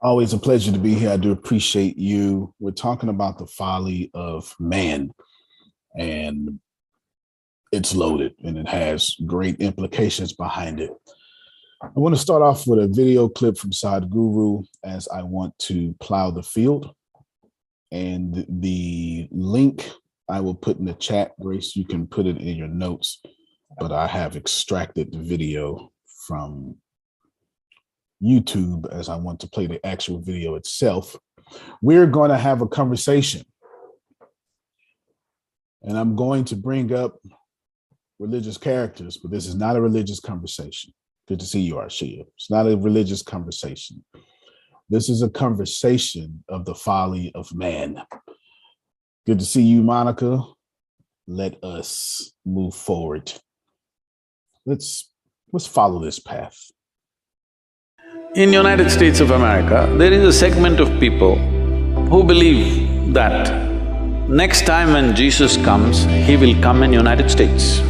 Always a pleasure to be here. I do appreciate you. We're talking about the folly of man, and it's loaded and it has great implications behind it. I want to start off with a video clip from Sadhguru as I want to plow the field. And the link I will put in the chat. Grace, you can put it in your notes, but I have extracted the video from YouTube as I want to play the actual video itself. We're going to have a conversation, and I'm going to bring up religious characters, but this is not a religious conversation. Good to see you, Arshia. It's not a religious conversation. This is a conversation of the folly of man. Good to see you, Monica. Let us move forward. Let's follow this path. In United States of America, there is a segment of people who believe that next time when Jesus comes, he will come in United States.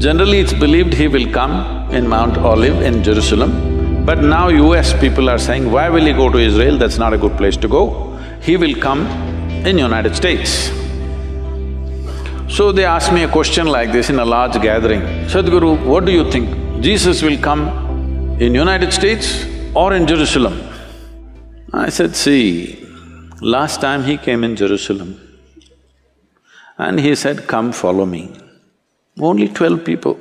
Generally, it's believed he will come in Mount Olive in Jerusalem, but now US people are saying, why will he go to Israel? That's not a good place to go. He will come in United States. So they asked me a question like this in a large gathering, Sadhguru, what do you think? Jesus will come in United States or in Jerusalem? I said, see, last time he came in Jerusalem and he said, come follow me. Only 12 people.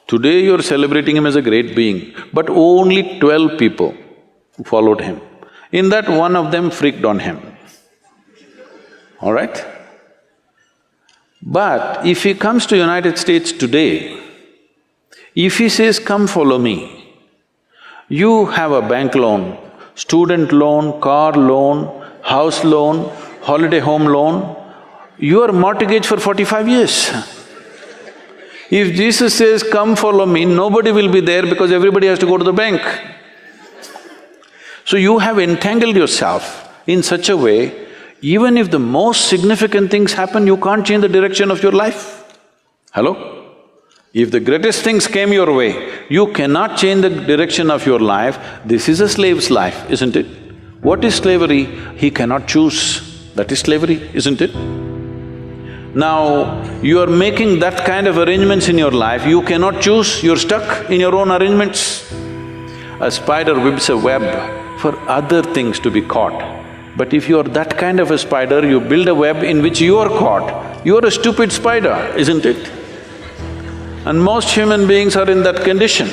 Today you're celebrating him as a great being, but only 12 people followed him. In that, one of them freaked on him. All right? But if he comes to United States today, if he says, come follow me, you have a bank loan, student loan, car loan, house loan, holiday home loan, you are mortgaged for 45 years. If Jesus says, come follow me, nobody will be there because everybody has to go to the bank. So you have entangled yourself in such a way, even if the most significant things happen, you can't change the direction of your life. Hello? If the greatest things came your way, you cannot change the direction of your life. This is a slave's life, isn't it? What is slavery? He cannot choose. That is slavery, isn't it? Now, you are making that kind of arrangements in your life, you cannot choose, you're stuck in your own arrangements. A spider weaves a web for other things to be caught. But if you're that kind of a spider, you build a web in which you are caught, you're a stupid spider, isn't it? And most human beings are in that condition.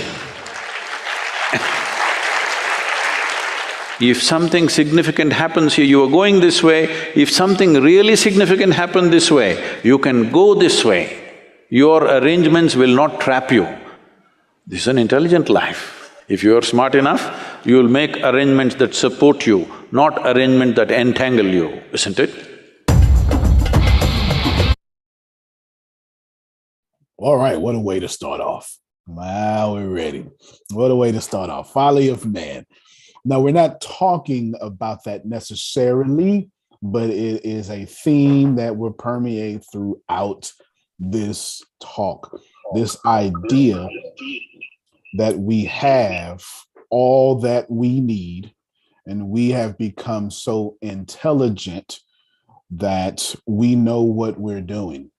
If something significant happens here, you are going this way. If something really significant happened this way, you can go this way. Your arrangements will not trap you. This is an intelligent life. If you are smart enough, you will make arrangements that support you, not arrangements that entangle you, isn't it? All right, what a way to start off. Wow, we're ready. What a way to start off. Folly of man. Now, we're not talking about that necessarily, but it is a theme that will permeate throughout this talk. This idea that we have all that we need and we have become so intelligent that we know what we're doing.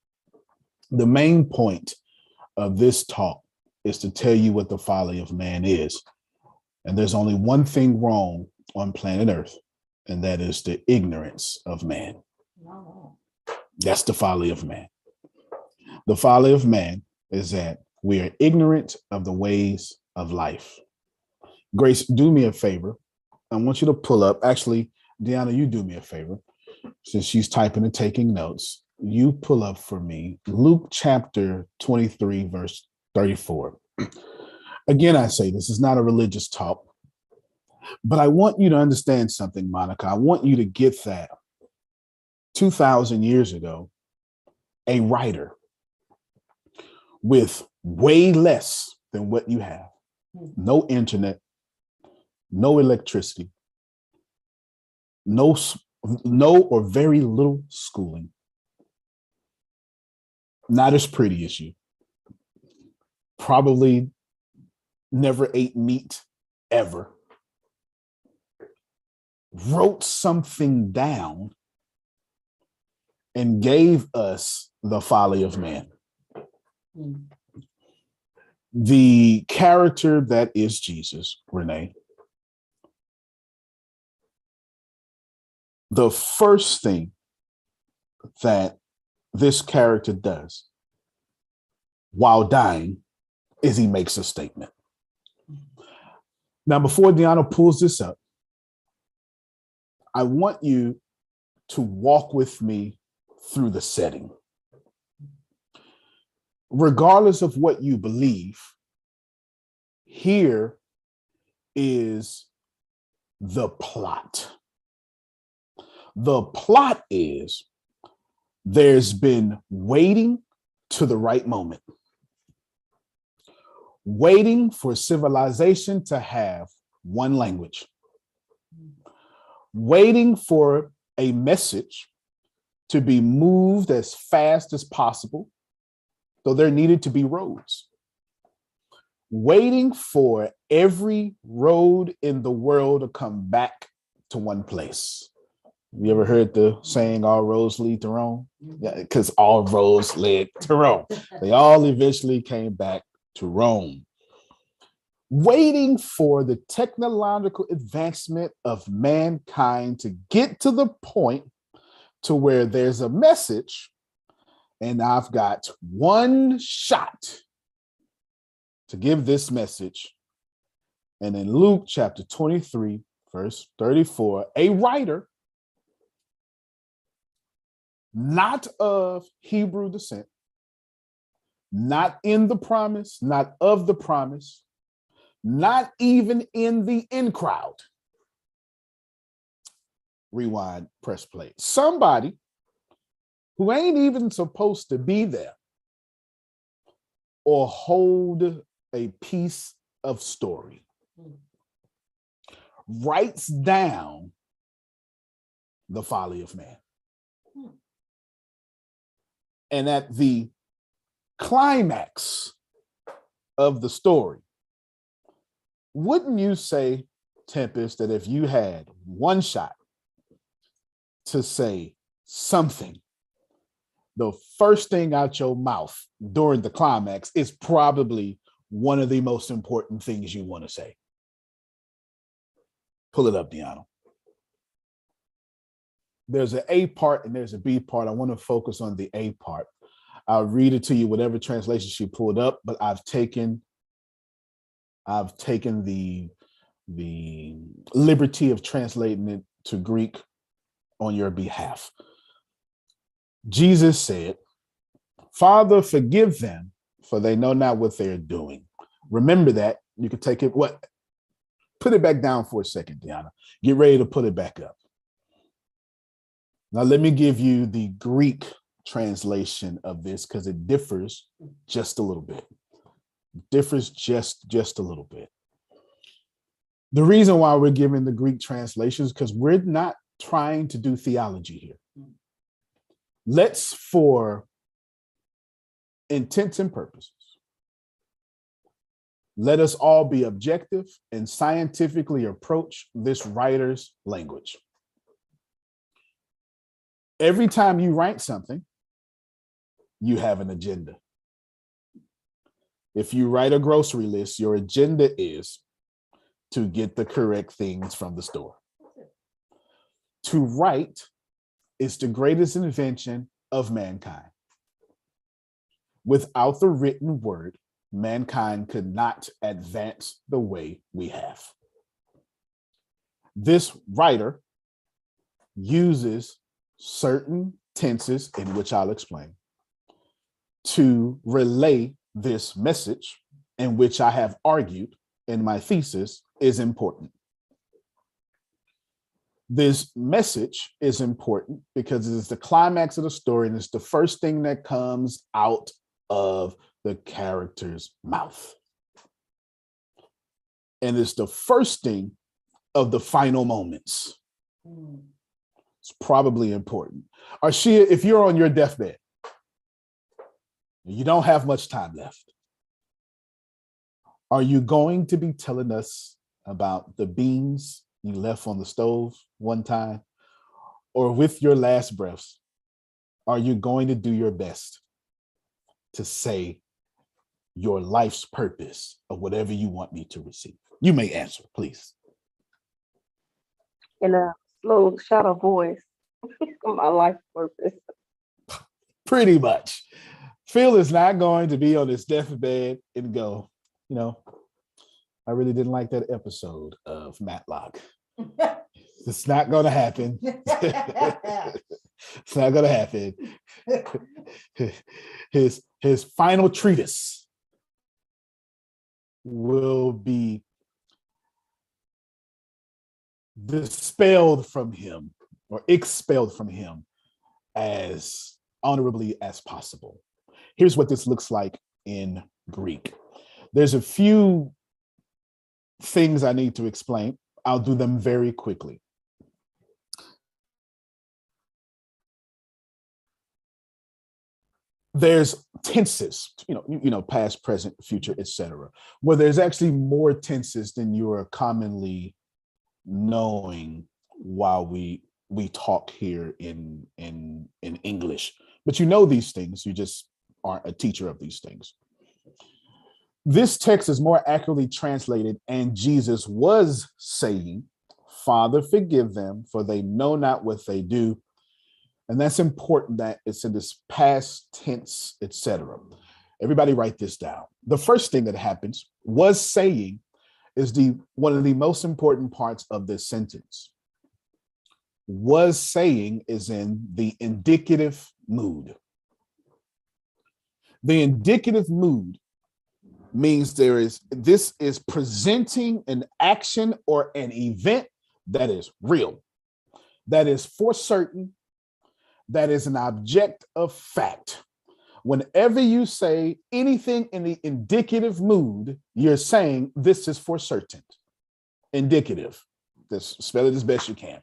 The main point of this talk is to tell you what the folly of man is. And there's only one thing wrong on planet Earth, and that is the ignorance of man. That's the folly of man. The folly of man is that we are ignorant of the ways of life. Grace, do me a favor. I want you to pull up, actually, Deanna, you do me a favor. Since she's typing and taking notes, you pull up for me Luke chapter 23, verse 34. Again, I say this is not a religious talk, but I want you to understand something, Monica. I want you to get that 2,000 years ago, a writer with way less than what you have, no internet, no electricity, no or very little schooling, not as pretty as you, probably never ate meat ever wrote something down and gave us the folly of man. The character that is Jesus, Renee, the first thing that this character does while dying is he makes a statement. Now, before Deanna pulls this up, I want you to walk with me through the setting. Regardless of what you believe, here is the plot. The plot is there's been waiting to the right moment, waiting for civilization to have one language, waiting for a message to be moved as fast as possible, though there needed to be roads, waiting for every road in the world to come back to one place. You ever heard the saying, all roads lead to Rome? Yeah, because all roads led to Rome. They all eventually came back to Rome. Waiting for the technological advancement of mankind to get to the point to where there's a message, and I've got one shot to give this message. And in Luke chapter 23, verse 34, a writer, not of Hebrew descent, not in the promise, not of the promise, not even in the in crowd. Rewind, press play. Somebody who ain't even supposed to be there or hold a piece of story writes down the folly of man. And at the climax of the story, wouldn't you say, Tempest, that if you had one shot to say something, the first thing out your mouth during the climax is probably one of the most important things you want to say? Pull it up, Deanna. There's an A part and there's a B part. I want to focus on the A part. I'll read it to you, whatever translation she pulled up, but I've taken the liberty of translating it to Greek on your behalf. Jesus said, Father, forgive them, for they know not what they're doing. Remember that. You can take it, put it back down for a second, Deanna. Get ready to put it back up. Now, let me give you the Greek translation of this because it differs just a little bit. Differs just a little bit. The reason why we're giving the Greek translations is because we're not trying to do theology here. Let's, for intents and purposes, let us all be objective and scientifically approach this writer's language. Every time you write something, you have an agenda. If you write a grocery list, your agenda is to get the correct things from the store. To write is the greatest invention of mankind. Without the written word, mankind could not advance the way we have. This writer uses certain tenses, in which I'll explain, to relay this message, in which I have argued in my thesis is important. This message is important because it is the climax of the story, and it's the first thing that comes out of the character's mouth. And it's the first thing of the final moments. It's probably important. Arshia, if you're on your deathbed, you don't have much time left, are you going to be telling us about the beans you left on the stove one time, or with your last breaths, are you going to do your best to say your life's purpose or whatever you want me to receive? You may answer, please. In a slow, shadow voice, my life purpose. Pretty much. Phil is not going to be on his deathbed and go, I really didn't like that episode of Matlock. It's not going to happen. It's not going to happen. His final treatise will be dispelled from him or expelled from him as honorably as possible. Here's what this looks like in Greek. There's a few things I need to explain. I'll do them very quickly. There's tenses, past, present, future, etc. Where there's actually more tenses than you are commonly knowing while we talk here in English. But you know these things, you just aren't a teacher of these things. This text is more accurately translated, and Jesus was saying, Father, forgive them, for they know not what they do. And that's important that it's in this past tense, etc. Everybody write this down. The first thing that happens, was saying, is one of the most important parts of this sentence. Was saying is in the indicative mood. The indicative mood means this is presenting an action or an event that is real, that is for certain, that is an object of fact. Whenever you say anything in the indicative mood, you're saying this is for certain. Indicative. Just spell it as best you can.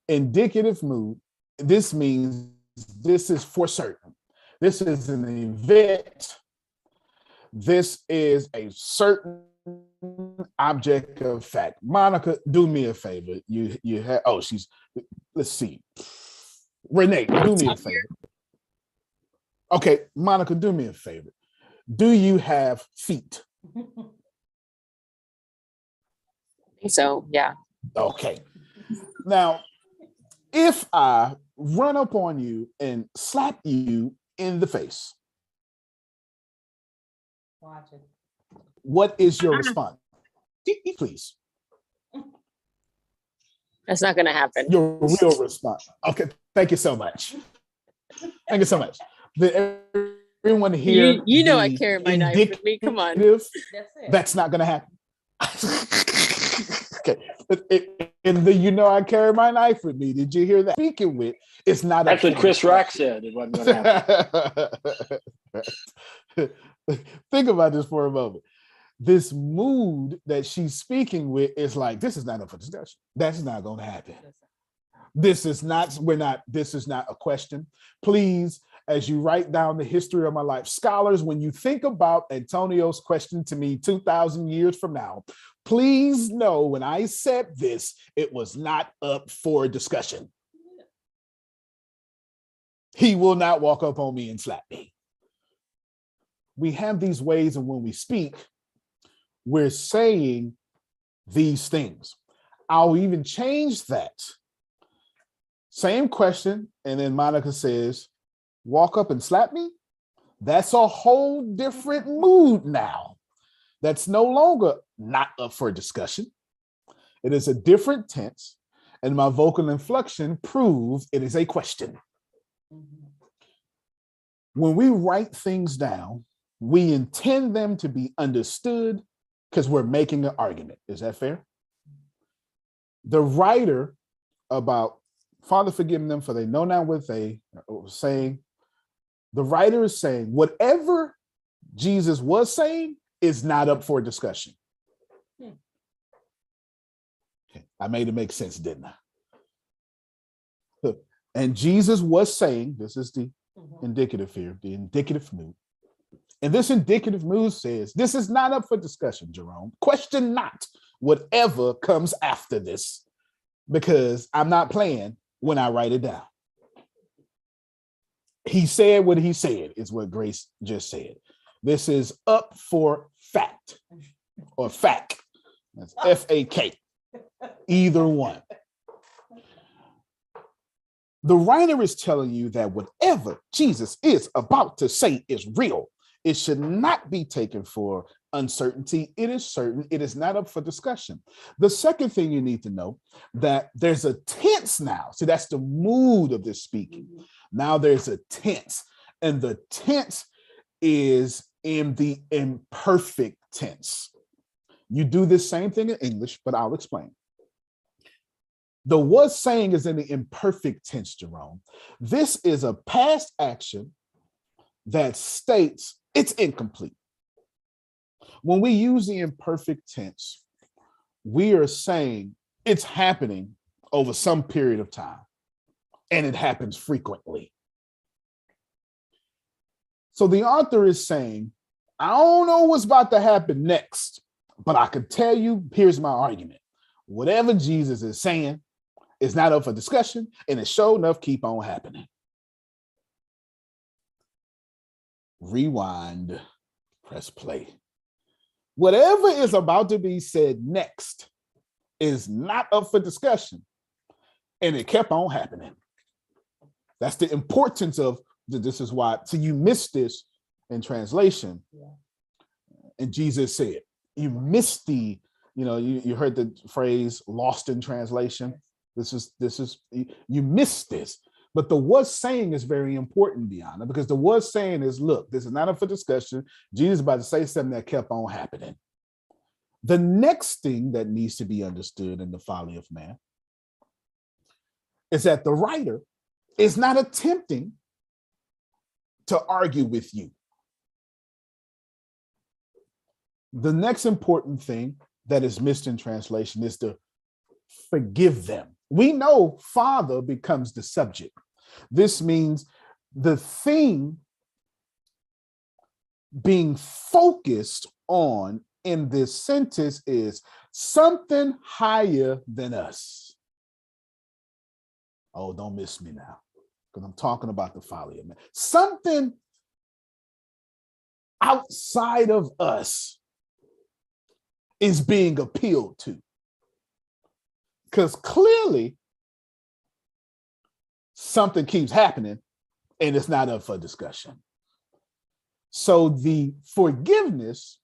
Indicative mood, this means this is for certain. This is an event. This is a certain object of fact. Monica, do me a favor. You have, let's see. Renee, do me a favor. Okay, Monica, do me a favor. Do you have feet? So, yeah. Okay. Now, if I run up on you and slap you in the face, watch it. What is your response? Please. That's not going to happen. Your real response. Okay, thank you so much. Thank you so much. Everyone here, you know I carry my knife with me. Come on. That's not going to happen. Okay. And I carry my knife with me. Did you hear that? Speaking with, it's not. That's what Chris Rock said. It wasn't going to happen. Think about this for a moment. This mood that she's speaking with is like, this is not up for discussion. That's not going to happen. This is not a question. Please, as you write down the history of my life, scholars, when you think about Antonio's question to me 2,000 years from now, please know when I said this, it was not up for discussion. He will not walk up on me and slap me. We have these ways, and when we speak, we're saying these things. I'll even change that. Same question, and then Monica says, walk up and slap me? That's a whole different mood now. That's no longer not up for discussion. It is a different tense, and my vocal inflection proves it is a question. When we write things down, we intend them to be understood because we're making an argument. Is that fair? The writer about Father, forgive them, for they know not what they are saying. The writer is saying whatever Jesus was saying is not up for discussion. Okay. I made it make sense, didn't I? And Jesus was saying, this is the indicative here, the indicative mood. And this indicative mood says, this is not up for discussion, Jerome. Question not whatever comes after this, because I'm not playing when I write it down. He said what he said, is what Grace just said. This is up for fact, or fact. That's F-A-K. Either one. The writer is telling you that whatever Jesus is about to say is real. It should not be taken for uncertainty. It is certain. It is not up for discussion. The second thing you need to know, that there's a tense now. See, that's the mood of this speaking. Now there's a tense, and the tense is in the imperfect tense. You do this same thing in English, but I'll explain. The was saying is in the imperfect tense, Jerome. This is a past action that states it's incomplete. When we use the imperfect tense, we are saying it's happening over some period of time, and it happens frequently. So the author is saying, I don't know what's about to happen next, but I can tell you, here's my argument. Whatever Jesus is saying is not up for discussion, and it sure enough keep on happening. Rewind, press play. Whatever is about to be said next is not up for discussion, and it kept on happening. That's the importance of this. Is why, so you missed this in translation. And Jesus said, you missed the, you heard the phrase lost in translation. This is you missed this. But the was saying is very important, Deanna, because the was saying is, look, this is not up for discussion. Jesus is about to say something that kept on happening. The next thing that needs to be understood in the Folly of Man is that the writer is not attempting to argue with you. The next important thing that is missed in translation is to forgive them. We know Father becomes the subject. This means the thing being focused on in this sentence is something higher than us. Oh, don't miss me now, because I'm talking about the folly of man. Something outside of us is being appealed to. Because clearly something keeps happening and it's not up for discussion. So the forgiveness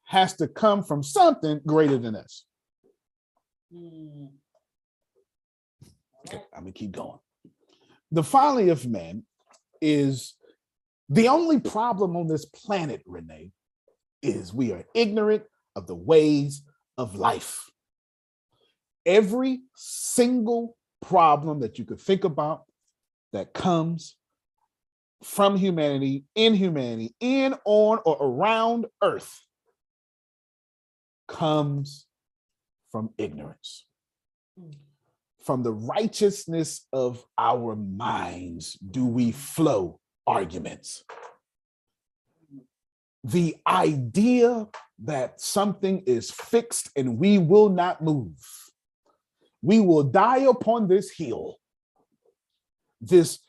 has to come from something greater than us. Okay, I'm gonna keep going. The folly of man is the only problem on this planet, Renee, is we are ignorant of the ways of life. Every single problem that you could think about that comes from humanity, in, on, or around Earth, comes from ignorance. From the righteousness of our minds do we flow arguments. The idea that something is fixed and we will not move. We will die upon this hill. This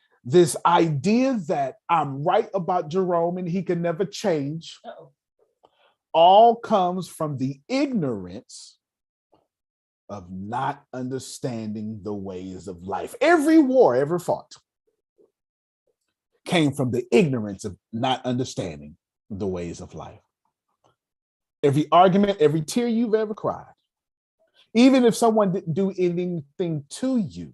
idea that I'm right about Jerome and he can never change, all comes from the ignorance of not understanding the ways of life. Every war ever fought came from the ignorance of not understanding the ways of life. Every argument, every tear you've ever cried, even if someone didn't do anything to you,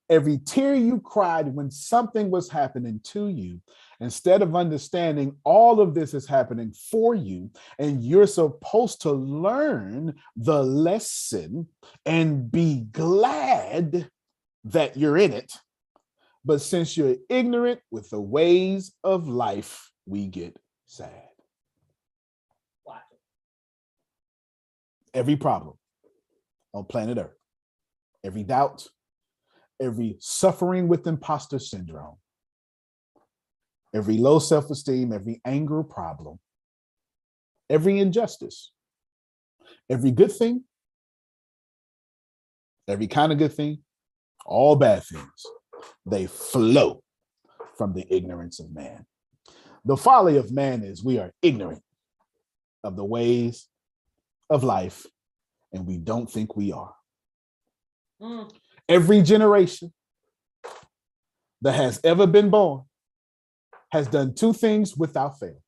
every tear you cried when something was happening to you, instead of understanding all of this is happening for you, and you're supposed to learn the lesson and be glad that you're in it. But since you're ignorant with the ways of life, we get sad. Every problem on planet Earth, every doubt, every suffering with imposter syndrome, every low self-esteem, every anger problem, every injustice Every good thing, every kind of good thing, all bad things, they flow from the ignorance of man. The folly of man is we are ignorant of the ways of life, and we don't think we are. Every generation that has ever been born has done two things without fail.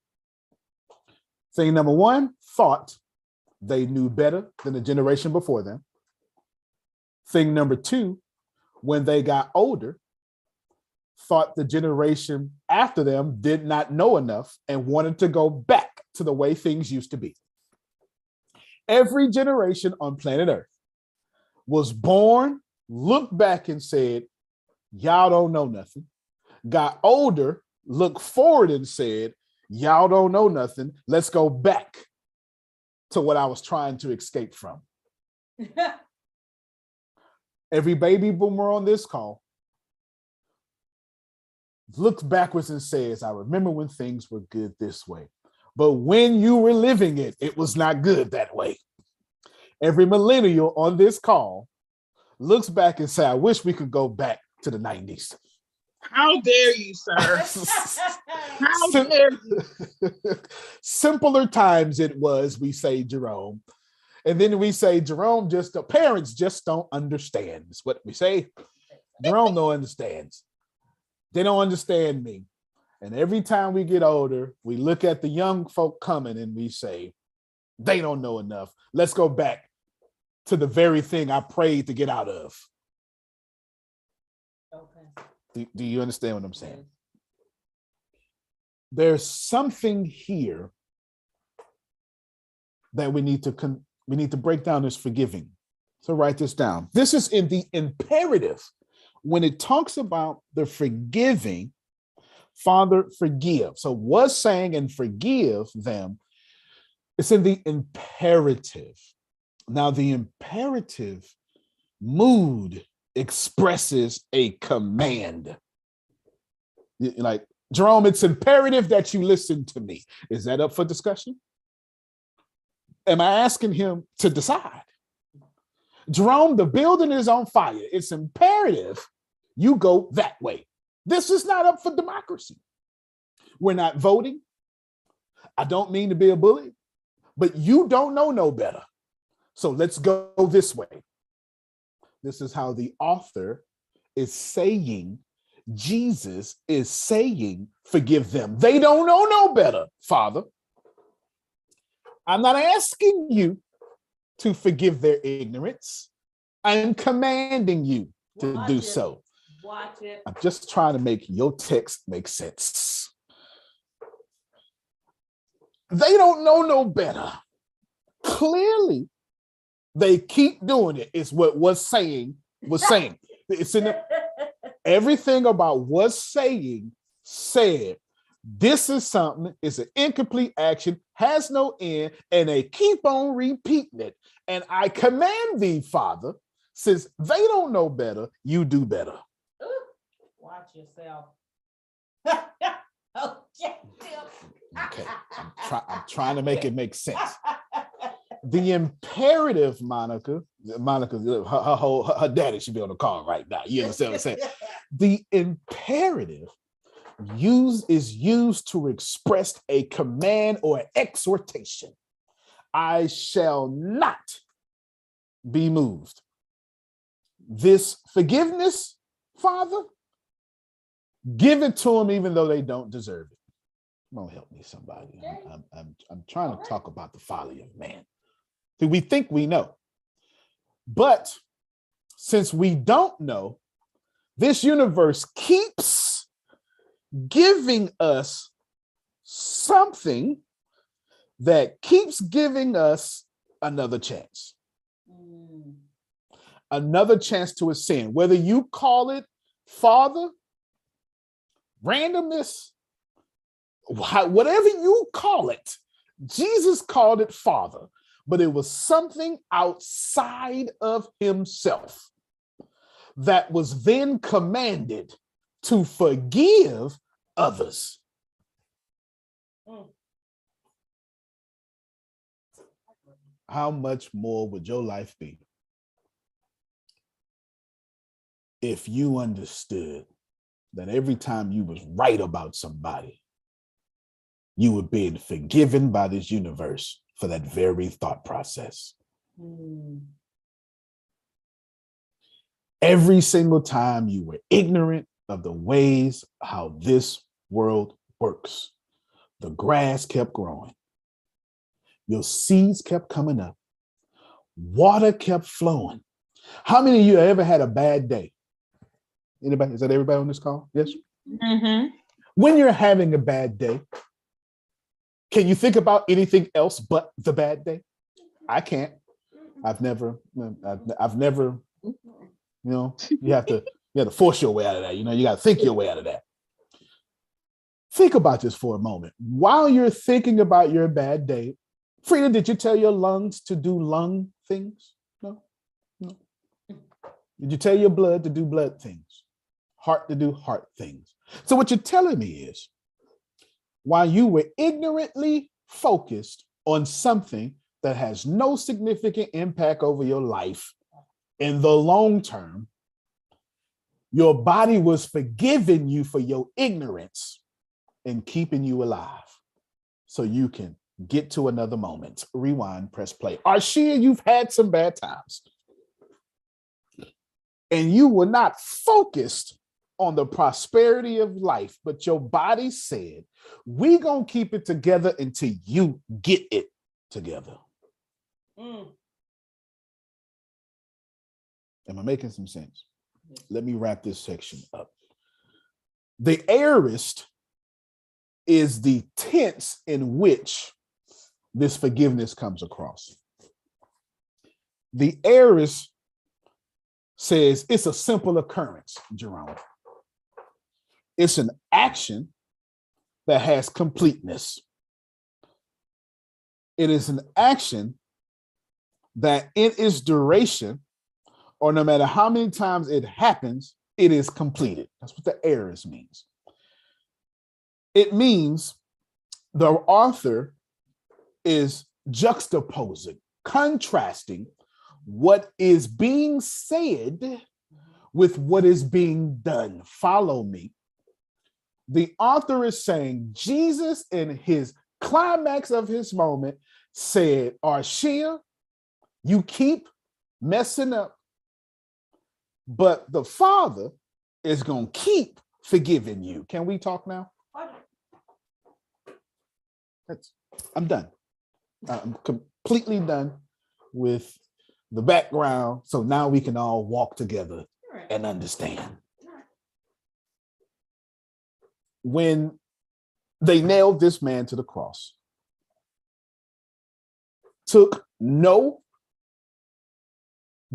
Thing number one, thought they knew better than the generation before them. Thing number two, when they got older, thought the generation after them did not know enough and wanted to go back to the way things used to be. Every generation on planet Earth was born, looked back and said, y'all don't know nothing. Got older, looked forward and said, y'all don't know nothing. Let's go back to what I was trying to escape from. Every baby boomer on this call looks backwards and says, I remember when things were good this way. But when you were living it, it was not good that way. Every millennial on this call looks back and says, I wish we could go back to the 90s. How dare you, sir? How dare you? Simpler times it was, we say, Jerome. And then we say, Jerome, the parents just don't understand. That's what we say. Jerome don't understands. They don't understand me. And every time we get older, we look at the young folk coming and we say, they don't know enough. Let's go back to the very thing I prayed to get out of. Okay. Do you understand what I'm saying? There's something here that we need to break down as forgiving. So write this down. This is in the imperative. When it talks about the forgiving, Father, forgive. So was saying and forgive them, it's in the imperative. Now, the imperative mood expresses a command. Like, Jerome, it's imperative that you listen to me. Is that up for discussion? Am I asking him to decide? Jerome, the building is on fire. It's imperative you go that way. This is not up for democracy. We're not voting. I don't mean to be a bully, but you don't know no better. So let's go this way. This is how the author is saying, Jesus is saying, forgive them. They don't know no better, Father. I'm not asking you to forgive their ignorance. I'm commanding you to do so. Watch it. I'm just trying to make your text make sense. They don't know no better. Clearly, they keep doing it. It's what was saying. It's in everything about was saying said. This is something, it's an incomplete action, has no end, and they keep on repeating it. And I command thee, Father, since they don't know better, you do better. Watch yourself. Okay, I'm trying to make it make sense. The imperative, Monica, her daddy should be on the call right now. You understand what I'm saying? The imperative is used to express a command or an exhortation. I shall not be moved. This forgiveness, Father, give it to them even though they don't deserve it. Come on, help me, somebody. I'm trying to talk about the folly of man. See, we think we know. But since we don't know, this universe keeps giving us something that keeps giving us another chance. Another chance to ascend. Whether you call it Father, randomness, whatever you call it, Jesus called it Father, but it was something outside of himself that was then commanded to forgive others. how much more would your life be if you understood that every time you was right about somebody, you were being forgiven by this universe for that very thought process? Every single time you were ignorant of the ways how this world works, the grass kept growing. Your seeds kept coming up. Water kept flowing. How many of you ever had a bad day? Anybody? Is that everybody on this call? Yes? Mm-hmm. When you're having a bad day, can you think about anything else but the bad day? I can't. I've never, you know, you have to force your way out of that. You know, you got to think your way out of that. Think about this for a moment. While you're thinking about your bad day, Frida, did you tell your lungs to do lung things? No. Did you tell your blood to do blood things? Heart to do heart things? So what you're telling me is, while you were ignorantly focused on something that has no significant impact over your life in the long term, your body was forgiving you for your ignorance and keeping you alive so you can get to another moment. Rewind, press play. Arshia, you've had some bad times. And you were not focused on the prosperity of life, but your body said, we're going to keep it together until you get it together. Am I making some sense? Let me wrap this section up. The aorist is the tense in which this forgiveness comes across. The aorist says it's a simple occurrence, Jerome. It's an action that has completeness. It is an action that in its duration, or no matter how many times it happens, it is completed. That's what the aorist means. It means the author is juxtaposing, contrasting what is being said with what is being done. Follow me. The author is saying Jesus, in his climax of his moment, said, Arshia, you keep messing up, but the Father is going to keep forgiving you. Can we talk now? I'm done. I'm completely done with the background. So now we can all walk together and understand. When they nailed this man to the cross, took no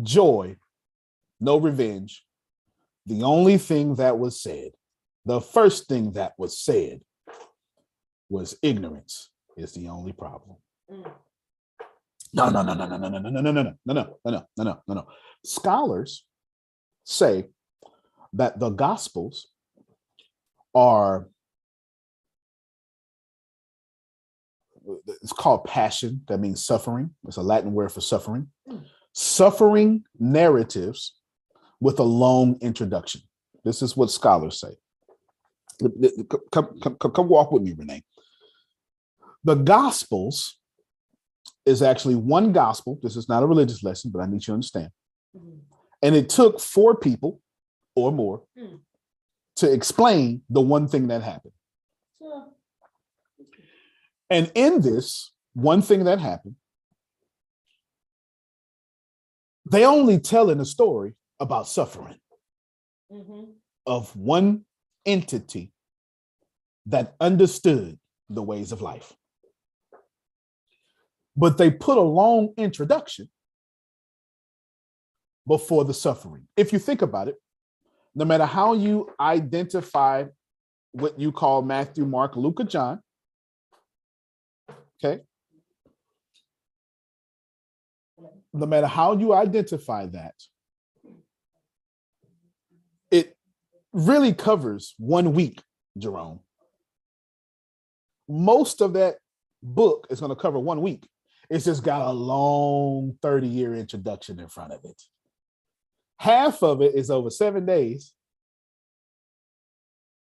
joy, no revenge. The only thing that was said, the first thing that was said was ignorance is the only problem. No. Scholars say that the Gospels are, it's called passion. That means suffering. It's a Latin word for suffering. Suffering narratives with a long introduction. This is what scholars say. Come walk with me, Renee. The Gospels is actually one gospel. This is not a religious lesson, but I need you to understand. And it took 4 people or more to explain the one thing that happened. And in this one thing that happened, they only telling a story about suffering of one entity that understood the ways of life. But they put a long introduction before the suffering. If you think about it, no matter how you identify what you call Matthew, Mark, Luke, or John, okay? No matter how you identify that, it really covers 1 week, Jerome. Most of that book is going to cover 1 week. It's just got a long 30-year introduction in front of it. Half of it is over 7 days.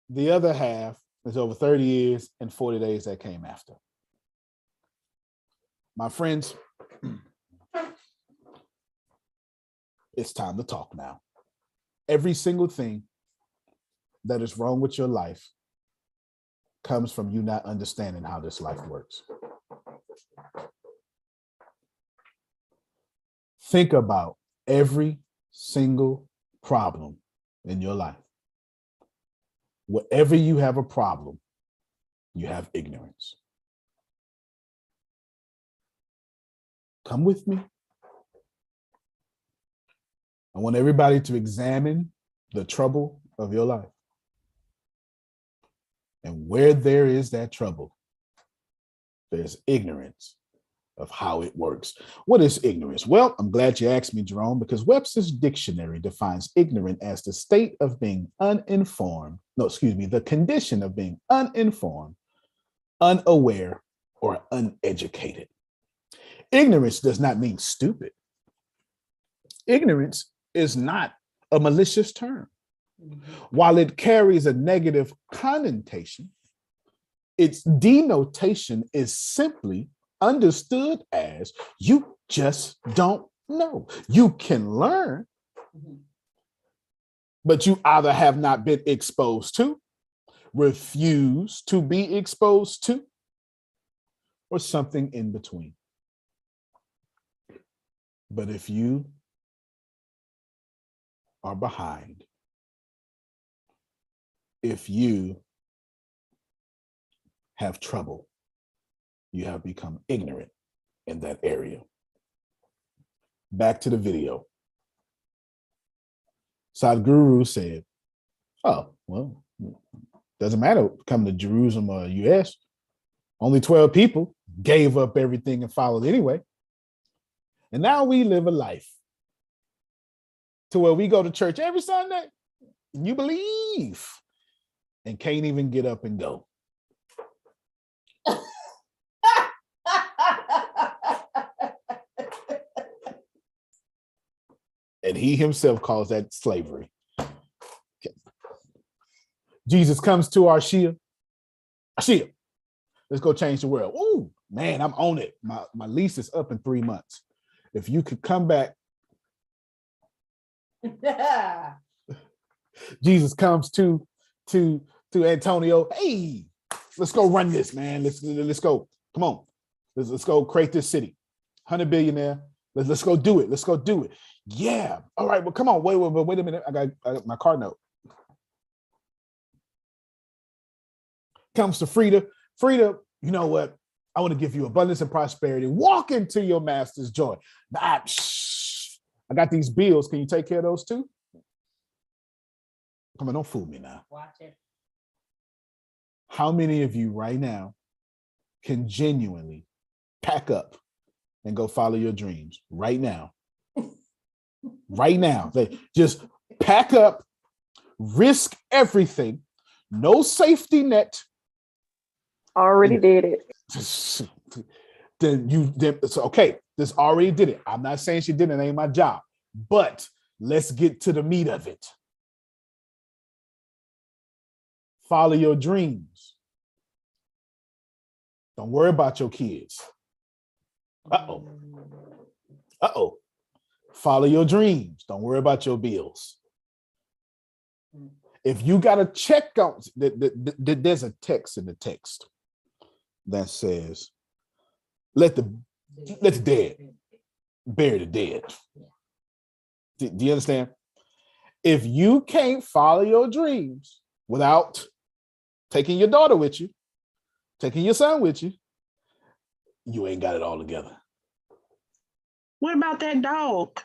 The other half is over 30 years and 40 days that came after. My friends, it's time to talk now. Every single thing that is wrong with your life comes from you not understanding how this life works. Think about every single problem in your life. Wherever you have a problem, you have ignorance. Come with me. I want everybody to examine the trouble of your life. And where there is that trouble, there's ignorance of how it works. What is ignorance? Well, I'm glad you asked me, Jerome, because Webster's dictionary defines ignorant as the state of being uninformed. The condition of being uninformed, unaware, or uneducated. Ignorance does not mean stupid. Ignorance is not a malicious term. While it carries a negative connotation, its denotation is simply understood as you just don't know. You can learn, but you either have not been exposed to, refuse to be exposed to, or something in between. But if you are behind, if you have trouble, you have become ignorant in that area. Back to the video. Sadhguru said, oh, well, doesn't matter coming to Jerusalem or US. Only 12 people gave up everything and followed anyway. And now we live a life to where we go to church every Sunday. You believe and can't even get up and go. And he himself calls that slavery. Okay. Jesus comes to our Shia. Let's go change the world. Ooh, man, I'm on it. My lease is up in 3 months. If you could come back. Jesus comes to Antonio. Hey, let's go run this, man. Let's go. Come on. Let's go create this city. 100 billionaire. Let's go do it. Let's go do it. Yeah. All right. Well, come on. Wait a minute. I got my car note. Comes to Frida. Frida, you know what? I want to give you abundance and prosperity. Walk into your master's joy. I got these bills. Can you take care of those too? Come on, don't fool me now. Watch it. How many of you right now can genuinely pack up and go follow your dreams right now? Right now. Just pack up, risk everything, no safety net. Already did it. So okay, this already did it. I'm not saying she didn't, it ain't my job, but let's get to the meat of it. Follow your dreams. Don't worry about your kids. Uh-oh. Follow your dreams. Don't worry about your bills. If you got to check out, there's a text in the text that says, let the dead bury the dead. Do you understand? If you can't follow your dreams without taking your daughter with you, taking your son with you, you ain't got it all together. What about that dog?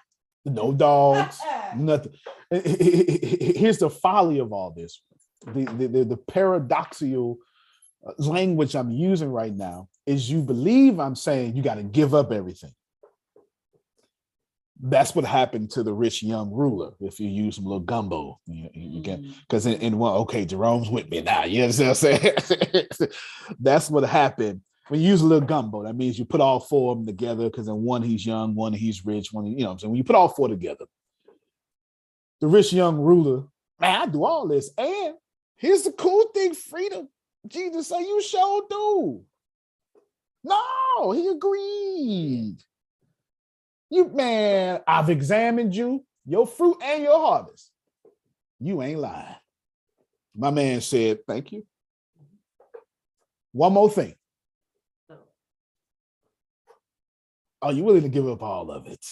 No dogs, nothing. Here's the folly of all this. The paradoxical language I'm using right now is you believe I'm saying you got to give up everything. That's what happened to the rich young ruler. If you use some little gumbo, you can, because in one, okay, Jerome's with me now. You understand what I'm saying? That's what happened when you use a little gumbo, that means you put all four of them together because in one he's young, one he's rich, one, you know what I'm saying? When you put all four together, the rich young ruler, man, I do all this. And here's the cool thing, freedom. Jesus said, you sure do. No, he agreed. You, man, I've examined you, your fruit and your harvest. You ain't lying. My man said, thank you. One more thing. Are you willing to give up all of it?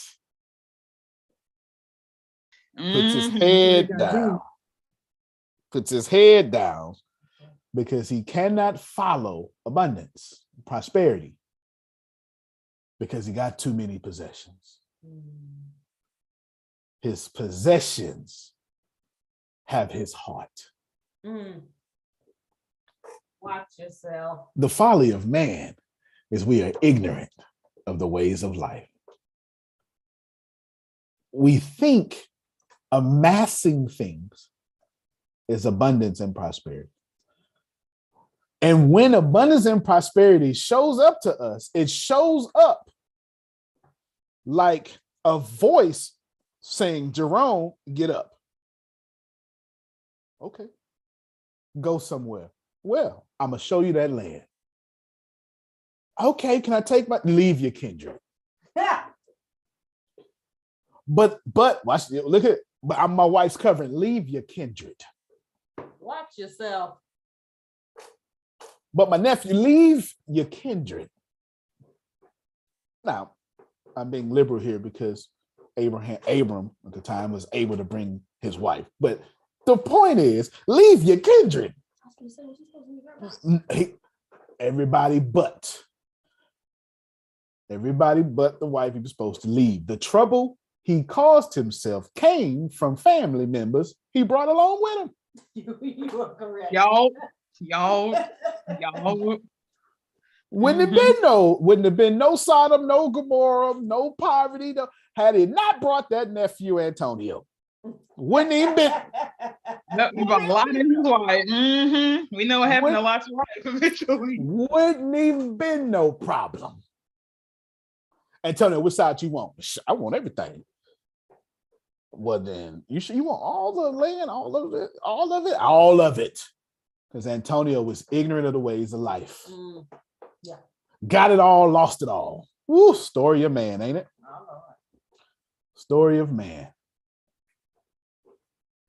Puts his head down. Puts his head down because he cannot follow abundance, prosperity, because he got too many possessions. His possessions have his heart. Watch yourself. The folly of man is we are ignorant of the ways of life. We think amassing things is abundance and prosperity. And when abundance and prosperity shows up to us, it shows up like a voice saying, Jerome, get up. Okay. Go somewhere. Well, I'm going to show you that land. Okay, can I take leave your kindred? Yeah. But watch, look at, but I'm my wife's covering. Leave your kindred. Watch yourself. But my nephew, leave your kindred. Now, I'm being liberal here because Abram at the time was able to bring his wife. But the point is, leave your kindred. Everybody but the wife he was supposed to leave. The trouble he caused himself came from family members he brought along with him. You are correct. Y'all. Wouldn't have been no Sodom, no Gomorrah, no poverty, had he not brought that nephew Antonio. Wouldn't even been. You got a lot in his life. We know what happened to lots of wives eventually. Wouldn't even been no problem. Antonio, which side you want? I want everything. Well, then you want all the land, all of it. Because Antonio was ignorant of the ways of life. Yeah. Got it all, lost it all. Woo, story of man, ain't it? Story of man.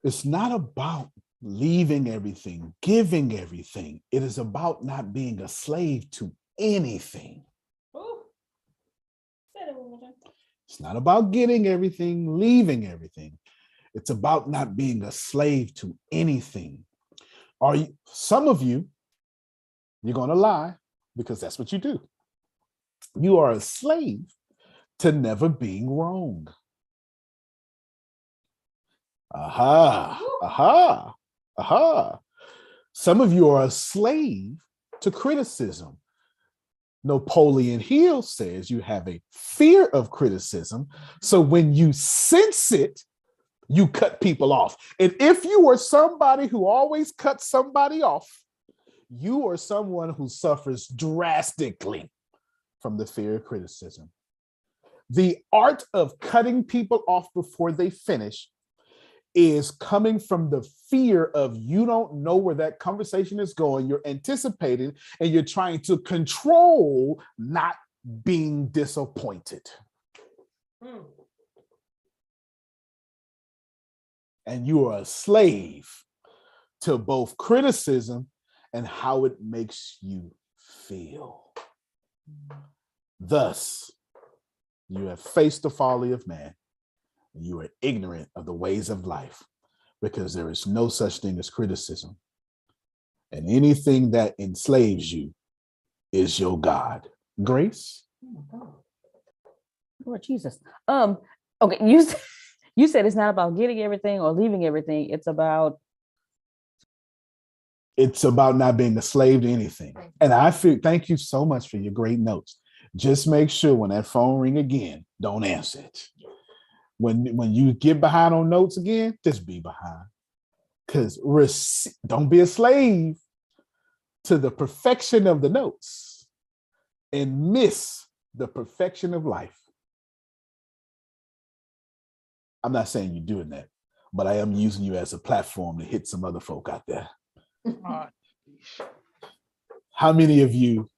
It's not about leaving everything, giving everything. It is about not being a slave to anything. It's not about getting everything, leaving everything. It's about not being a slave to anything. Some of you, you're going to lie because that's what you do. You are a slave to never being wrong. Aha. Some of you are a slave to criticism. Napoleon Hill says you have a fear of criticism. So when you sense it, you cut people off. And if you were somebody who always cuts somebody off, you are someone who suffers drastically from the fear of criticism. The art of cutting people off before they finish is coming from the fear of you don't know where that conversation is going. You're anticipating and you're trying to control not being disappointed. And you are a slave to both criticism and how it makes you feel. Thus, you have faced the folly of man. You are ignorant of the ways of life because there is no such thing as criticism. And anything that enslaves you is your God. Grace? Lord Jesus. Okay, you said it's not about getting everything or leaving everything. It's about not being a slave to anything. And I feel, thank you so much for your great notes. Just make sure when that phone ring again, don't answer it. When you get behind on notes again, just be behind. Because don't be a slave to the perfection of the notes. and miss the perfection of life. I'm not saying you're doing that, but I am using you as a platform to hit some other folk out there. How many of you,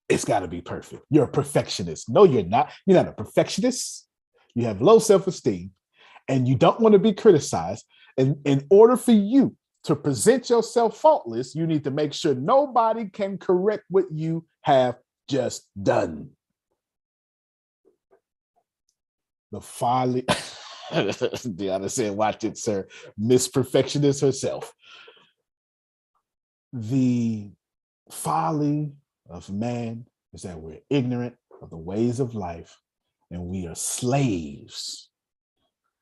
it's got to be perfect? You're a perfectionist. No, you're not. You're not a perfectionist. You have low self-esteem and you don't want to be criticized. And in order for you to present yourself faultless, you need to make sure nobody can correct what you have just done. The folly, Deanna said, watch it, sir. Miss Perfectionist herself. The folly of man is that we're ignorant of the ways of life and we are slaves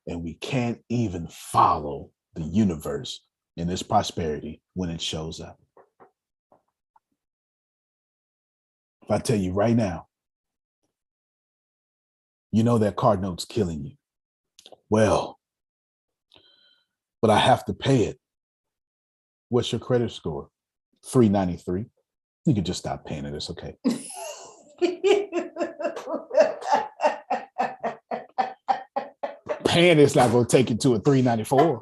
and we can't even follow the universe in its prosperity when it shows up. If I tell you right now, you know that card note's killing you. Well, but I have to pay it. What's your credit score? 393. You can just stop paying it. It's okay. Paying it's not going to take you to a 394.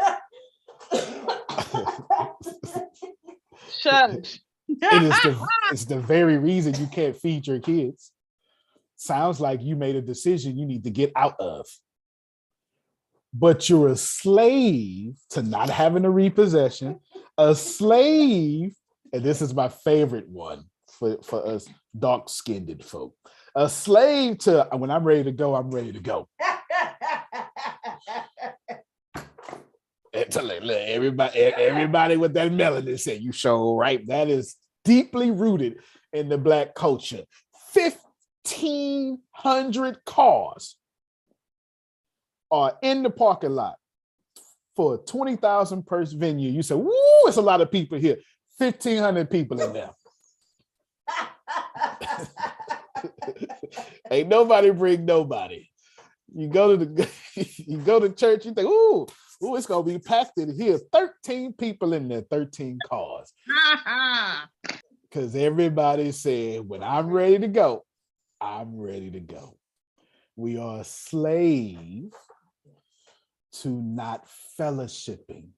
Shush. It's the very reason you can't feed your kids. Sounds like you made a decision you need to get out of. But you're a slave to not having a repossession, a slave, and this is my favorite one for us dark-skinned folk, a slave to when I'm ready to go, I'm ready to go. Everybody with that melanin said, you show right. That is deeply rooted in the Black culture. 1,500 cars are in the parking lot for a 20,000 person venue. You say, woo, it's a lot of people here. 1,500 people in there. Ain't nobody bring nobody. You go to church, you think, ooh, it's gonna be packed in here. 13 people in there, 13 cars. Because everybody said, when I'm ready to go, I'm ready to go. We are a slave to not fellowshipping.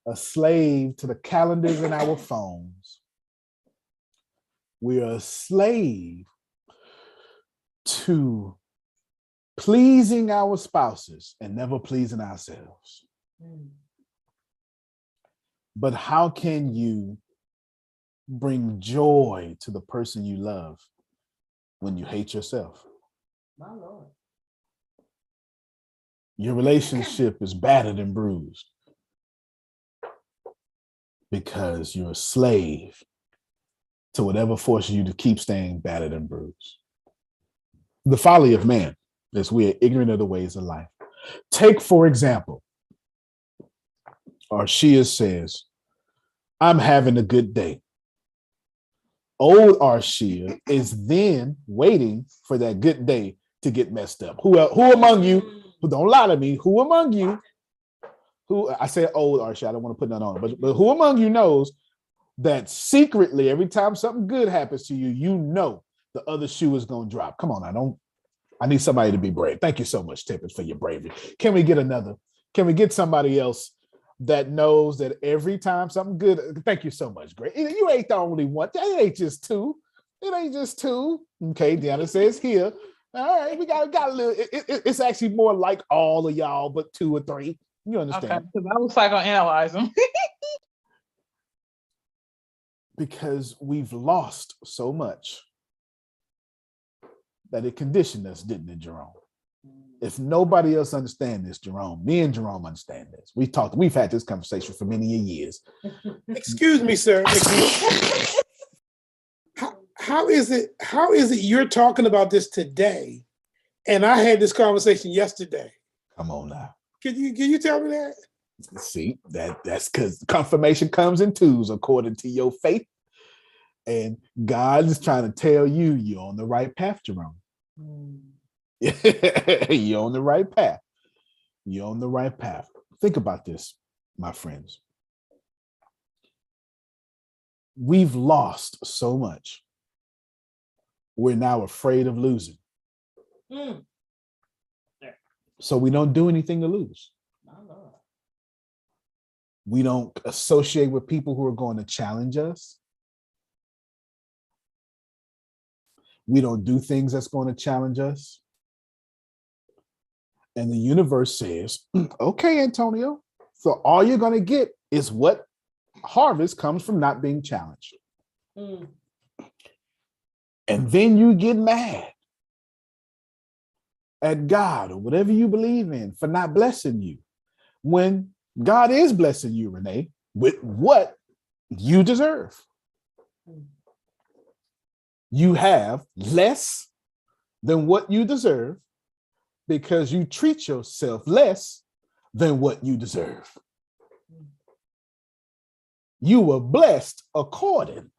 A slave to the calendars in our phones. We are a slave to pleasing our spouses and never pleasing ourselves. But how can you bring joy to the person you love when you hate yourself? My Lord. Your relationship is battered and bruised because you're a slave to whatever forces you to keep staying battered and bruised. The folly of man is we are ignorant of the ways of life. Take, for example, Arshia says, I'm having a good day. Old Arshia is then waiting for that good day to get messed up. Who among you, who don't lie to me, who among you, who, I say old Arshia, I don't want to put that on, but who among you knows that secretly every time something good happens to you, you know the other shoe is going to drop. Come on, I need somebody to be brave. Thank you so much, Tippins, for your bravery. Can we get another? Can we get somebody else that knows that every time something good, thank you so much, Greg. You ain't the only one. It ain't just two. It ain't just two. Okay, Deanna says here. All right, we got a little, it's actually more like all of y'all, but 2 or 3. You understand? Okay, because I was psychoanalyze them. Because we've lost so much that it conditioned us, didn't it, Jerome? If nobody else understands this, Jerome, me and Jerome understand this. We've had this conversation for many years. Excuse me, sir. How is it you're talking about this today, and I had this conversation yesterday? Come on now. Can you tell me that? See, that's because confirmation comes in 2s according to your faith. And God is trying to tell you you're on the right path, Jerome. You're on the right path. You're on the right path. Think about this, my friends. we've lost so much. We're now afraid of losing. So we don't do anything to lose. We don't associate with people who are going to challenge us. We don't do things that's going to challenge us. And the universe says, okay, Antonio, so all you're going to get is what harvest comes from not being challenged. And then you get mad at God or whatever you believe in for not blessing you, when God is blessing you, Renee, with what you deserve. You have less than what you deserve because you treat yourself less than what you deserve. You were blessed according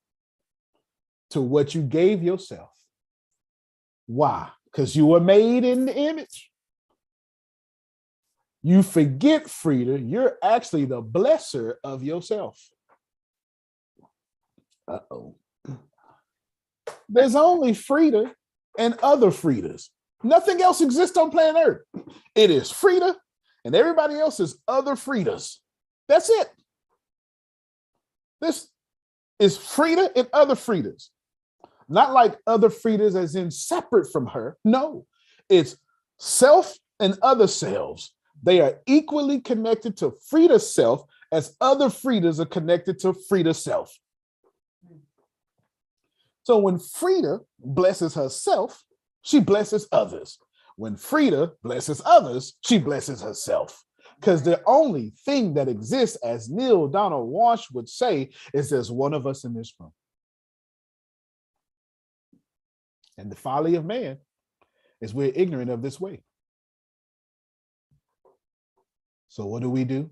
to what you gave yourself. Why? Because you were made in the image. You forget, Frida, you're actually the blesser of yourself. Uh-oh. There's only Frida and other Fridas. Nothing else exists on planet Earth. It is Frida and everybody else is other Fridas. That's it. This is Frida and other Fridas. Not like other Fridas as in separate from her. No, it's self and other selves. They are equally connected to Frida's self as other Fridas are connected to Frida's self. So when Frida blesses herself, she blesses others. When Frida blesses others, she blesses herself. Because the only thing that exists, as Neil Donald Walsh would say, is there's one of us in this room. And the folly of man is we're ignorant of this way. So what do?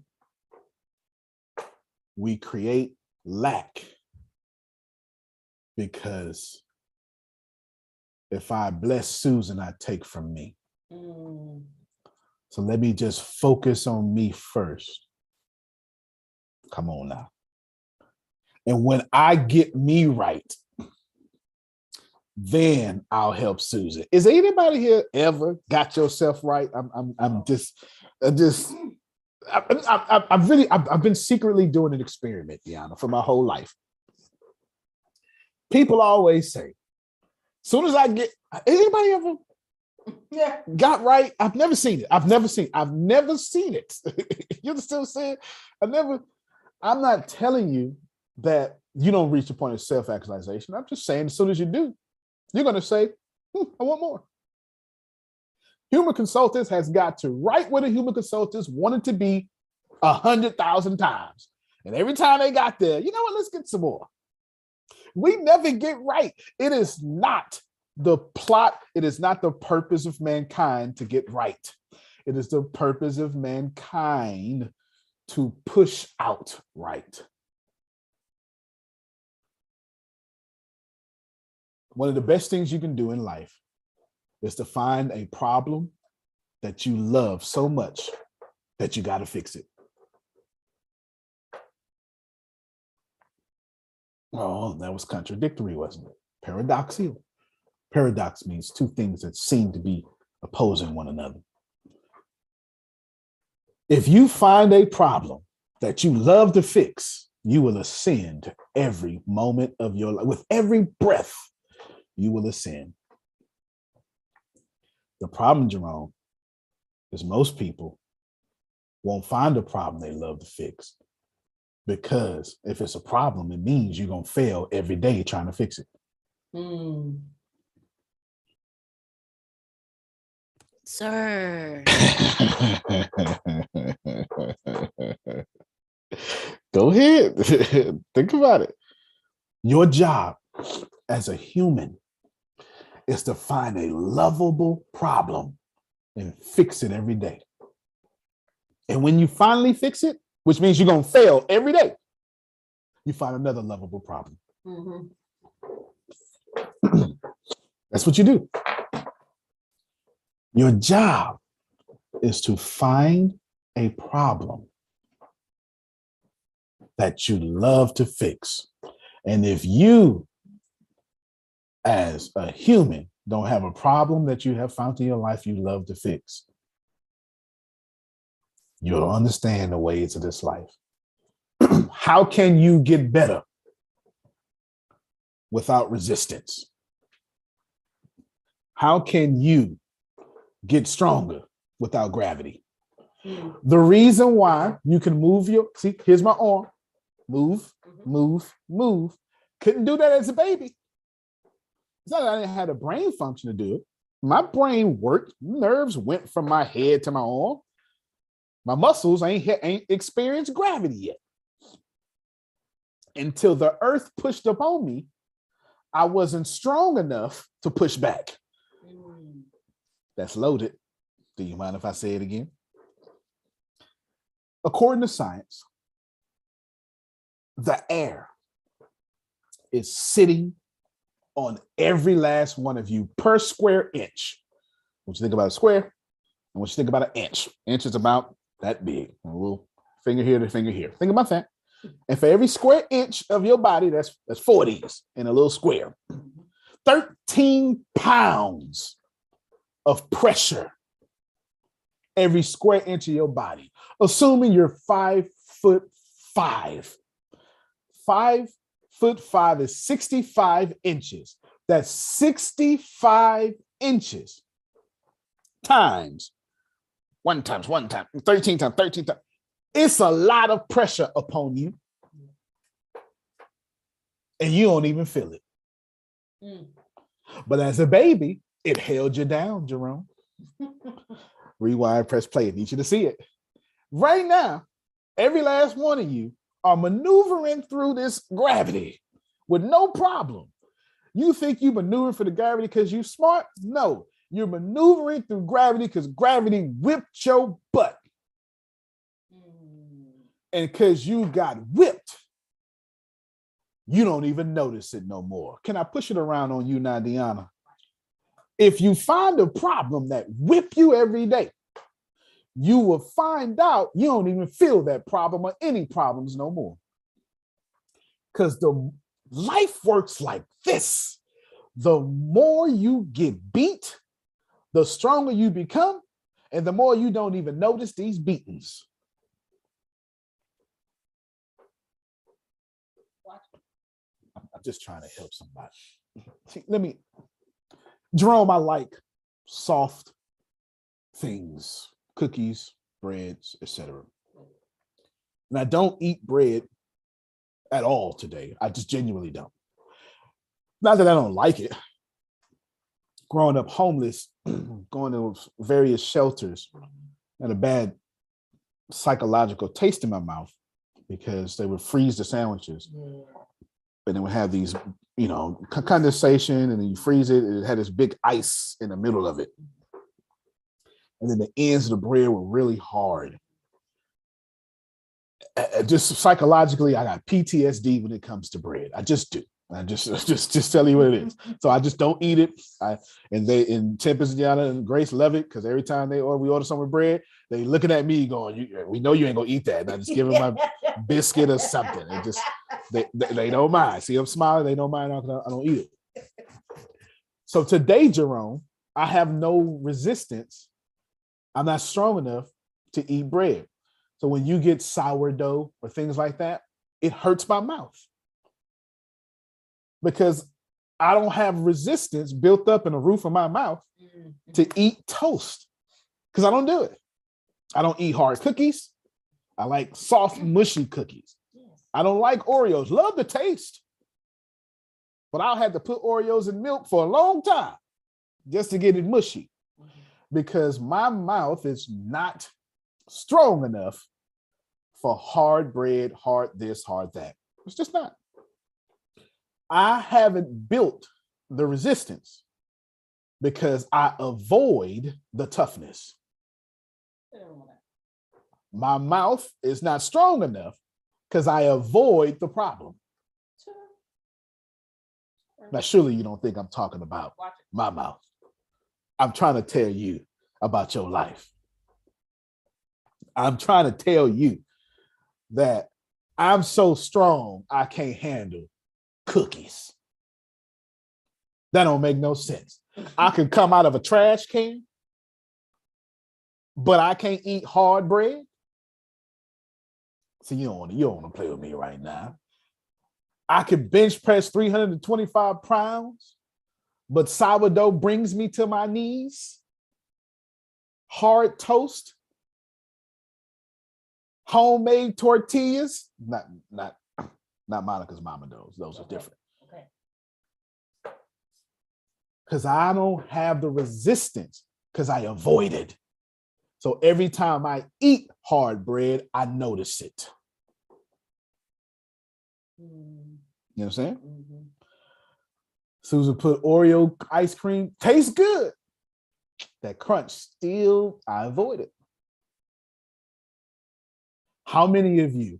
We create lack. Because if I bless Susan, I take from me. So let me just focus on me first. Come on now. And when I get me right, then I'll help Susan. Is anybody here ever got yourself right? I've been secretly doing an experiment, Deanna, for my whole life. People always say, soon as I get, anybody ever got right? I've never seen it. I've never seen it. You understand what I'm saying? I'm not telling you that you don't reach the point of self-actualization. I'm just saying, as soon as you do, you're going to say, I want more. Human consultants has got to right where the human consultants wanted to be 100,000 times. And every time they got there, you know what, let's get some more. We never get right. It is not the plot. It is not the purpose of mankind to get right. It is the purpose of mankind to push out right. One of the best things you can do in life is to find a problem that you love so much that you got to fix it. Oh, that was contradictory, wasn't it? Paradoxical. Paradox means two things that seem to be opposing one another. If you find a problem that you love to fix, you will ascend every moment of your life. With every breath, you will ascend. The problem, Jerome, is most people won't find a problem they love to fix. Because if it's a problem, it means you're going to fail every day trying to fix it. Sir. Go ahead. Think about it. Your job as a human is to find a lovable problem and fix it every day. And when you finally fix it, which means you're going to fail every day, you find another lovable problem. That's what you do. Your job is to find a problem that you love to fix. And if you, as a human, don't have a problem that you have found in your life you love to fix, you'll understand the ways of this life. How can you get better without resistance? How can you get stronger without gravity? The reason why you can move your, see, here's my arm, move, move, move. Couldn't do that as a baby. It's not that I didn't have a brain function to do it. My brain worked, nerves went from my head to my arm. My muscles ain't experienced gravity yet. Until the earth pushed up on me, I wasn't strong enough to push back. That's loaded. Do you mind if I say it again? According to science, the air is sitting on every last one of you per square inch. When you think about a square, and when you think about an inch, inch is about that big. A little finger here to finger here. Think about that. And for every square inch of your body, that's 40s in a little square. 13 pounds of pressure every square inch of your body, assuming you're 5'5". 5'5" is 65 inches. That's 65 inches times 1 times 1 time, 13 times 13 times. It's a lot of pressure upon you. And you don't even feel it. But as a baby, it held you down, Jerome. Rewind, press play. I need you to see it. Right now, every last one of you are maneuvering through this gravity with no problem. You think you maneuver for the gravity because you're smart? No, you're maneuvering through gravity because gravity whipped your butt. And because you got whipped, you don't even notice it no more. Can I push it around on you now, Deanna? If you find a problem that whip you every day, you will find out you don't even feel that problem or any problems no more. Because the life works like this. The more you get beat, the stronger you become, and the more you don't even notice these beatings. I'm just trying to help somebody. See, Jerome, I like soft things, cookies, breads, etc. And I don't eat bread at all today. I just genuinely don't. Not that I don't like it. Growing up homeless, going to various shelters, had a bad psychological taste in my mouth because they would freeze the sandwiches. And then we have these, condensation, and then you freeze it, and it had this big ice in the middle of it. And then the ends of the bread were really hard. Just psychologically, I got PTSD when it comes to bread. I just do. I just tell you what it is. So I just don't eat it. And Tempest, Diana, and Grace love it because every time we order some with bread, they looking at me going, "We know you ain't gonna eat that." And I just give them my biscuit or something. And just they don't mind. See, I'm smiling. They don't mind. I don't eat it. So today, Jerome, I have no resistance. I'm not strong enough to eat bread. So when you get sourdough or things like that, it hurts my mouth because I don't have resistance built up in the roof of my mouth to eat toast because I don't do it. I don't eat hard cookies. I like soft, mushy cookies. I don't like Oreos. Love the taste, but I'll have to put Oreos in milk for a long time just to get it mushy because my mouth is not strong enough for hard bread, hard this, hard that. It's just not. I haven't built the resistance because I avoid the toughness. My mouth is not strong enough because I avoid the problem. Now, surely you don't think I'm talking about my mouth. I'm trying to tell you about your life. I'm trying to tell you that I'm so strong, I can't handle cookies. That don't make no sense. I can come out of a trash can, but I can't eat hard bread. So you don't want to play with me right now. I can bench press 325 pounds, but sourdough brings me to my knees. Hard toast, homemade tortillas, not Monica's mama. Those are different. Okay. Because I don't have the resistance, because I avoid it. So every time I eat hard bread, I notice it. You know what I'm saying? Mm-hmm. Susan put Oreo ice cream, tastes good. That crunch, still, I avoid it. How many of you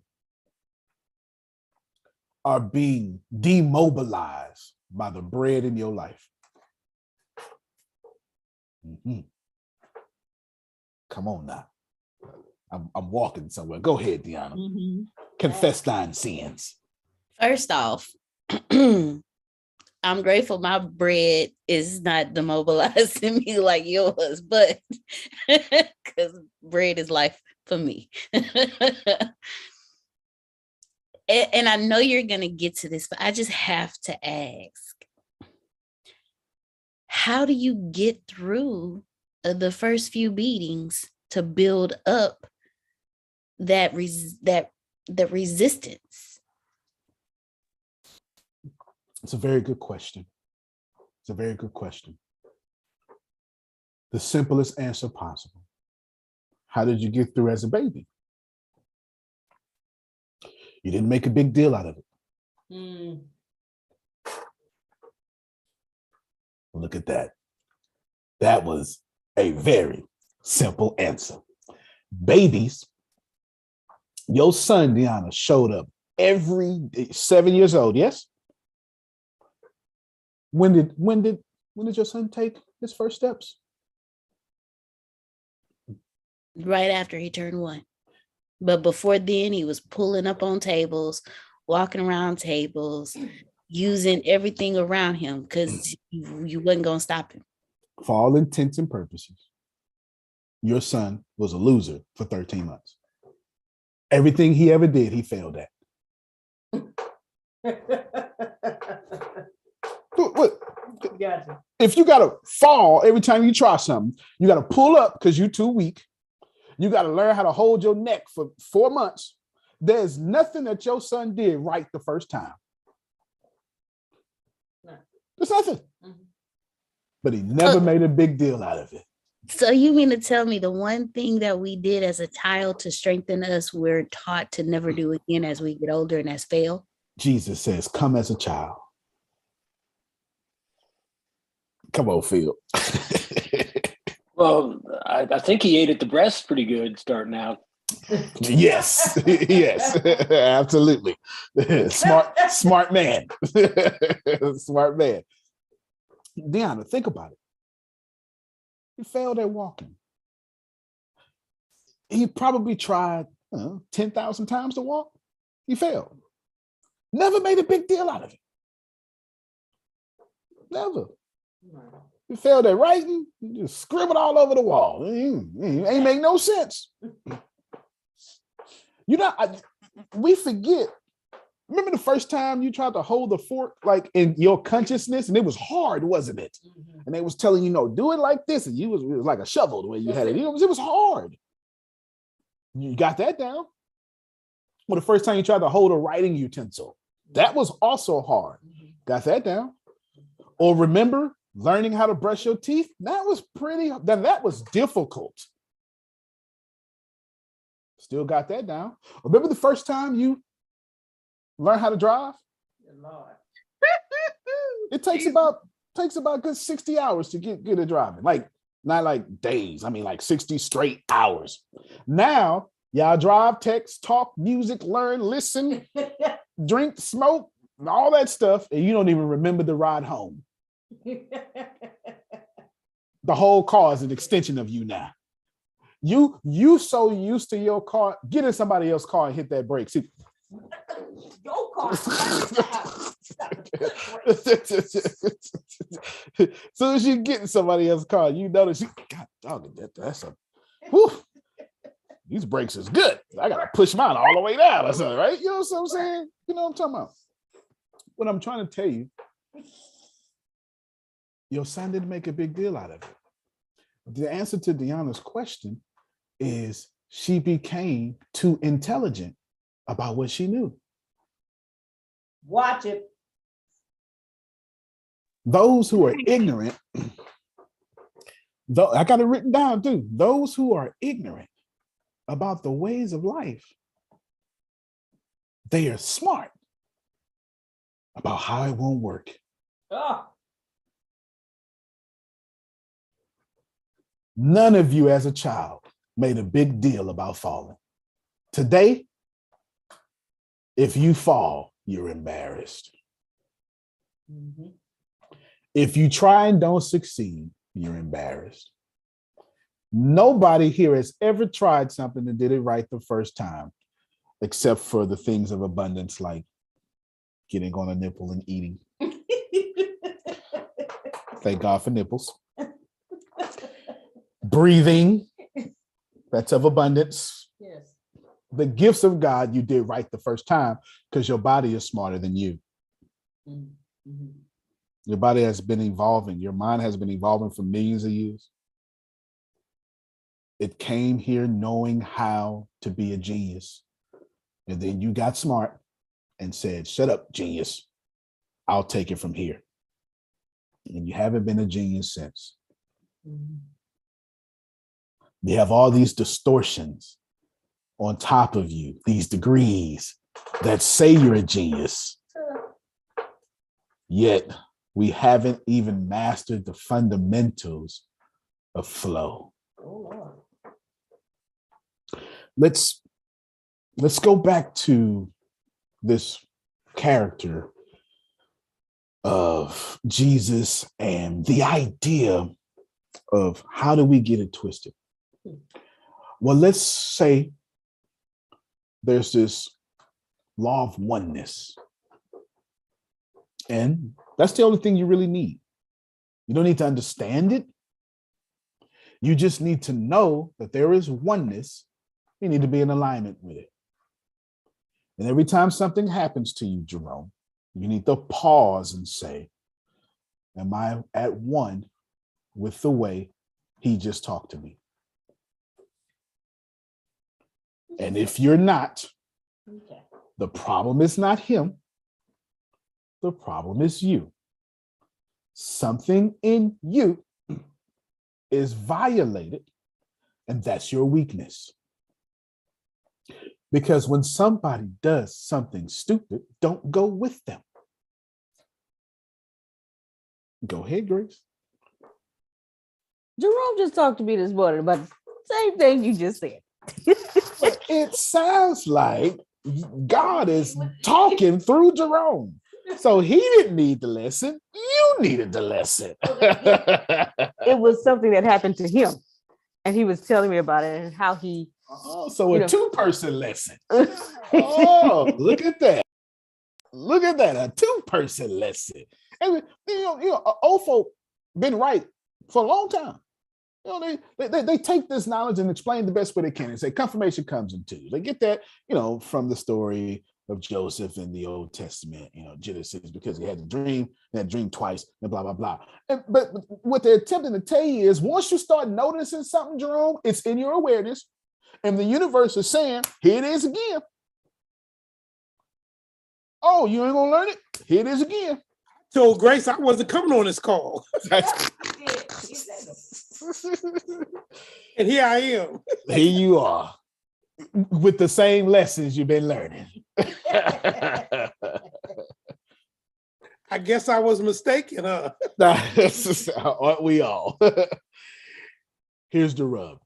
are being demobilized by the bread in your life? Mm-hmm. Come on now. I'm walking somewhere. Go ahead, Deanna. Mm-hmm. Confess thine sins. First off, I'm grateful my bread is not demobilizing me like yours, but because bread is life for me. And I know you're going to get to this, but I just have to ask, how do you get through the first few beatings to build up the resistance? It's a very good question. It's a very good question. The simplest answer possible. How did you get through as a baby? You didn't make a big deal out of it. Look at that. That was a very simple answer. Babies, your son, Deanna, showed up every 7 years old, yes? When did your son take his first steps? Right after he turned 1. But before then, he was pulling up on tables, walking around tables, using everything around him because you wasn't going to stop him. For all intents and purposes, your son was a loser for 13 months. Everything he ever did, he failed at. What? Gotcha. If you got to fall every time you try something, you got to pull up because you're too weak. You got to learn how to hold your neck for 4 months. There's nothing that your son did right the first time. No. There's nothing. Mm-hmm. But he never made a big deal out of it. So you mean to tell me the one thing that we did as a child to strengthen us, we're taught to never do again as we get older, and that's fail? Jesus says, come as a child. Come on, Phil. Well, I think he ate at the breast pretty good starting out. Yes, yes, absolutely. Smart man. Smart man. Deanna, think about it. He failed at walking. He probably tried 10,000 times to walk. He failed. Never made a big deal out of it. Never. He failed at writing. He just scribbled all over the wall. Ain't make no sense. We forget. Remember the first time you tried to hold the fork like in your consciousness, and it was hard, wasn't it? Mm-hmm. And they was telling you, no, do it like this, and it was like a shovel the way you had it. It was hard. You got that down. Well, the first time you tried to hold a writing utensil, that was also hard. Got that down. Or remember learning how to brush your teeth? That was difficult. Still got that down. Remember the first time you learn how to drive? It takes about good 60 hours to get good at driving. Like, not like days. I mean, like 60 straight hours. Now, y'all drive, text, talk, music, learn, listen, drink, smoke, all that stuff, and you don't even remember the ride home. The whole car is an extension of you now. You so used to your car, get in somebody else's car and hit that brake. See, Your car. Stop. Soon as you get in somebody else's car, you notice, God dog, that's a, whew, these brakes is good. I gotta push mine all the way down or something, right? You know what I'm saying? You know what I'm talking about? What I'm trying to tell you, your son didn't make a big deal out of it. The answer to Deanna's question is she became too intelligent about what she knew. Watch it. Those who are ignorant, though I got it written down too. Those who are ignorant about the ways of life, they are smart about how it won't work. Oh. None of you as a child made a big deal about falling. Today, if you fall, you're embarrassed. Mm-hmm. If you try and don't succeed, you're embarrassed. Nobody here has ever tried something and did it right the first time, except for the things of abundance like getting on a nipple and eating. Thank God for nipples. Breathing, that's of abundance. Yes. The gifts of God you did right the first time because your body is smarter than you. Mm-hmm. Your body has been evolving. Your mind has been evolving for millions of years. It came here knowing how to be a genius. And then you got smart and said, shut up, genius. I'll take it from here. And you haven't been a genius since. Mm-hmm. You have all these distortions on top of you, these degrees that say you're a genius. Yet we haven't even mastered the fundamentals of flow. Oh, Lord. Let's go back to this character of Jesus and the idea of how do we get it twisted? Well, let's say there's this law of oneness. And that's the only thing you really need. You don't need to understand it. You just need to know that there is oneness. You need to be in alignment with it. And every time something happens to you, Jerome, you need to pause and say, am I at one with the way he just talked to me? And if you're not, Okay. the problem is not him. The problem is you. Something in you is violated, and that's your weakness. Because when somebody does something stupid, don't go with them. Go ahead, Grace. Jerome just talked to me this morning about the same thing you just said. It sounds like God is talking through Jerome. So he didn't need the lesson. You needed the lesson. It was something that happened to him. And he was telling me about it and how he. Oh, so a two-person lesson. Oh, look at that. Look at that, a two-person lesson. And old folk been right for a long time. They take this knowledge and explain the best way they can and say confirmation comes in twos. They get that, from the story of Joseph in the Old Testament, Genesis, because he had a dream, that dream twice, and blah, blah, blah. But what they're attempting to tell you is once you start noticing something, Jerome, it's in your awareness, and the universe is saying, here it is again. Oh, you ain't gonna learn it? Here it is again. Told Grace I wasn't coming on this call. And here I am. Here you are with the same lessons you've been learning. I guess I was mistaken, huh? Aren't we all? Here's the rub.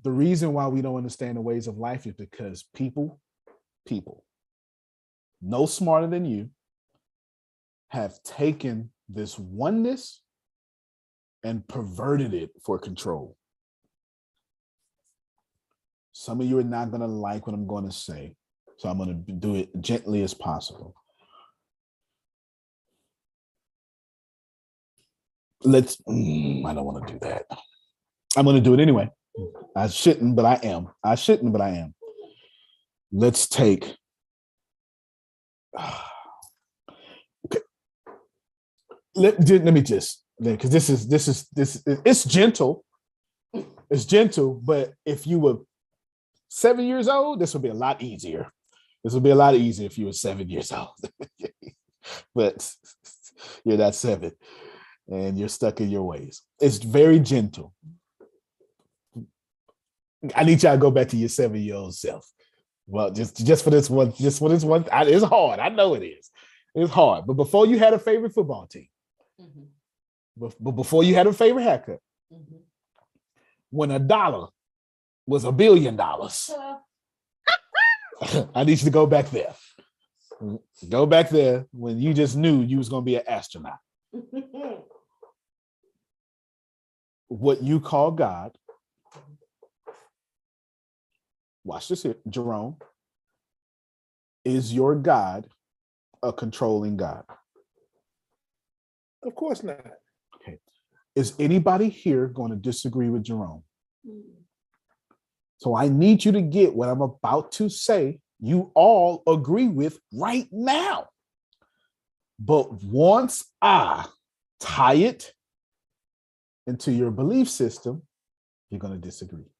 The reason why we don't understand the ways of life is because people, no smarter than you, have taken this oneness and perverted it for control. Some of you are not going to like what I'm going to say, so I'm going to do it gently as possible. I don't want to do that. I'm going to do it anyway. I shouldn't, but I am. I shouldn't, but I am. Let's take. Okay. Let me just, because this is it's gentle. It's gentle, but if you were 7 years old, this would be a lot easier. This would be a lot easier if you were 7 years old. But you're not 7 and you're stuck in your ways. It's very gentle. I need y'all to go back to your 7-year-old self. Well, just for this one, it's hard. I know it is. It's hard. But before you had a favorite football team, but before you had a favorite haircut, when $1 was $1 billion, I need you to go back there. Go back there when you just knew you was going to be an astronaut. What you call God, watch this here, Jerome, is your God a controlling God? Of course not. Okay. Is anybody here going to disagree with Jerome? So I need you to get what I'm about to say. You all agree with right now. But once I tie it into your belief system, you're going to disagree.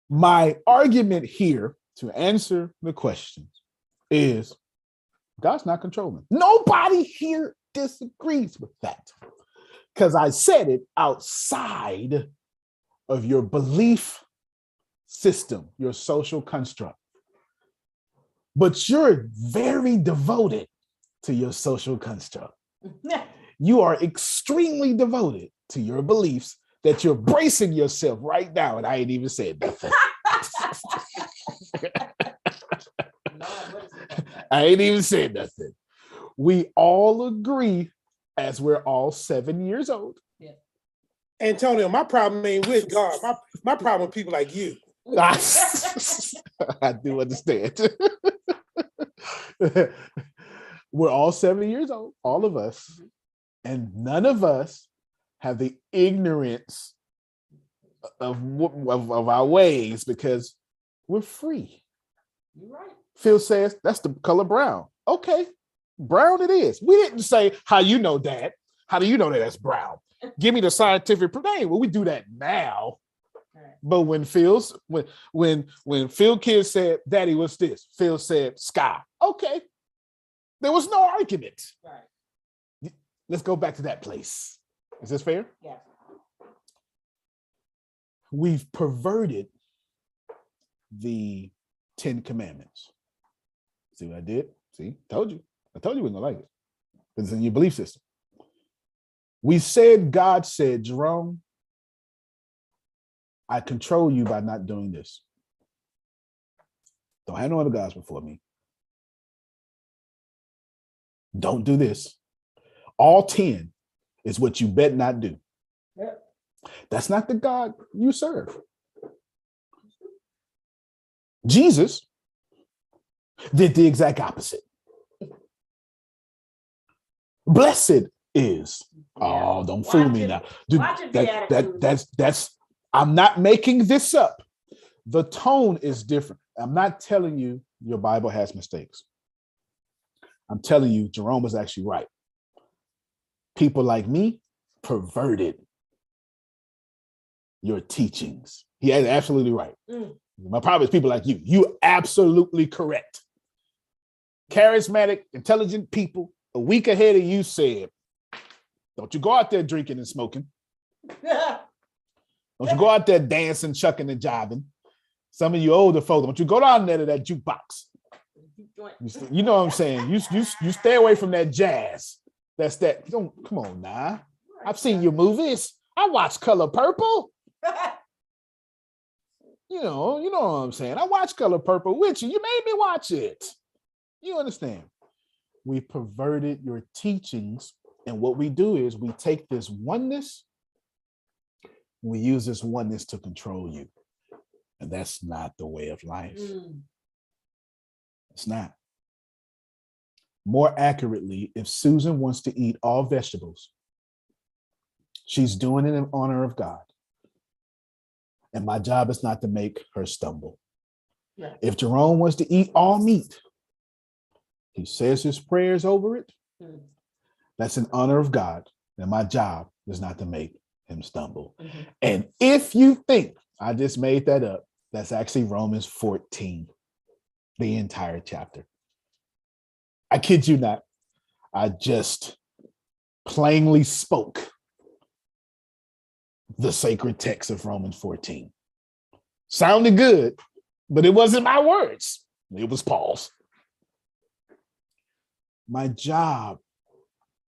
My argument here to answer the question is God's not controlling. Nobody here disagrees with that because I said it outside of your belief system, your social construct. But you're very devoted to your social construct. You are extremely devoted to your beliefs that you're bracing yourself right now, and I ain't even said nothing. I ain't even said nothing. We all agree, as we're all 7 years old. Yeah. Antonio, my problem ain't with God. My problem with people like you. I do understand. We're all 7 years old, all of us, and none of us have the ignorance of our ways because we're free. You're right. Phil says that's the color brown. Okay, brown it is. We didn't say, how you know that? How do you know that that's brown? Give me the scientific proof. Well, we do that now. Right. But when Phil kids said, Daddy, what's this? Phil said, sky. Okay. There was no argument. Right. Let's go back to that place. Is this fair? Yeah. We've perverted the 10 Commandments. See what I did? See, told you. I told you we we're gonna like it. It's in your belief system. We said, God said, Jerome, I control you by not doing this. Don't have no other gods before me. Don't do this. All 10 is what you bet not do. Yep. That's not the God you serve. Jesus did the exact opposite. Blessed is. Oh, don't fool me now. Dude, that's I'm not making this up. The tone is different. I'm not telling you your Bible has mistakes. I'm telling you Jerome was actually right. People like me perverted your teachings. He is absolutely right. My problem is people like you. You're absolutely correct. Charismatic, intelligent people a week ahead of you said, don't you go out there drinking and smoking. Don't you go out there dancing, chucking and jiving. Some of you older folks, don't you go down there to that jukebox. You know what I'm saying? You stay away from that jazz. That's that. Don't come on now. I've seen your movies. I watch Color Purple. You know what I'm saying? I watch Color Purple with you. You made me watch it. You understand? We perverted your teachings. And what we do is we take this oneness, we use this oneness to control you. And that's not the way of life. It's not. More accurately, if Susan wants to eat all vegetables, she's doing it in honor of God. And my job is not to make her stumble. Yeah. If Jerome wants to eat all meat, he says his prayers over it. Mm. That's in honor of God. And my job is not to make him stumble. Mm-hmm. And if you think I just made that up, that's actually Romans 14, the entire chapter. I kid you not. I just plainly spoke the sacred text of Romans 14. Sounded good, but it wasn't my words. It was Paul's. My job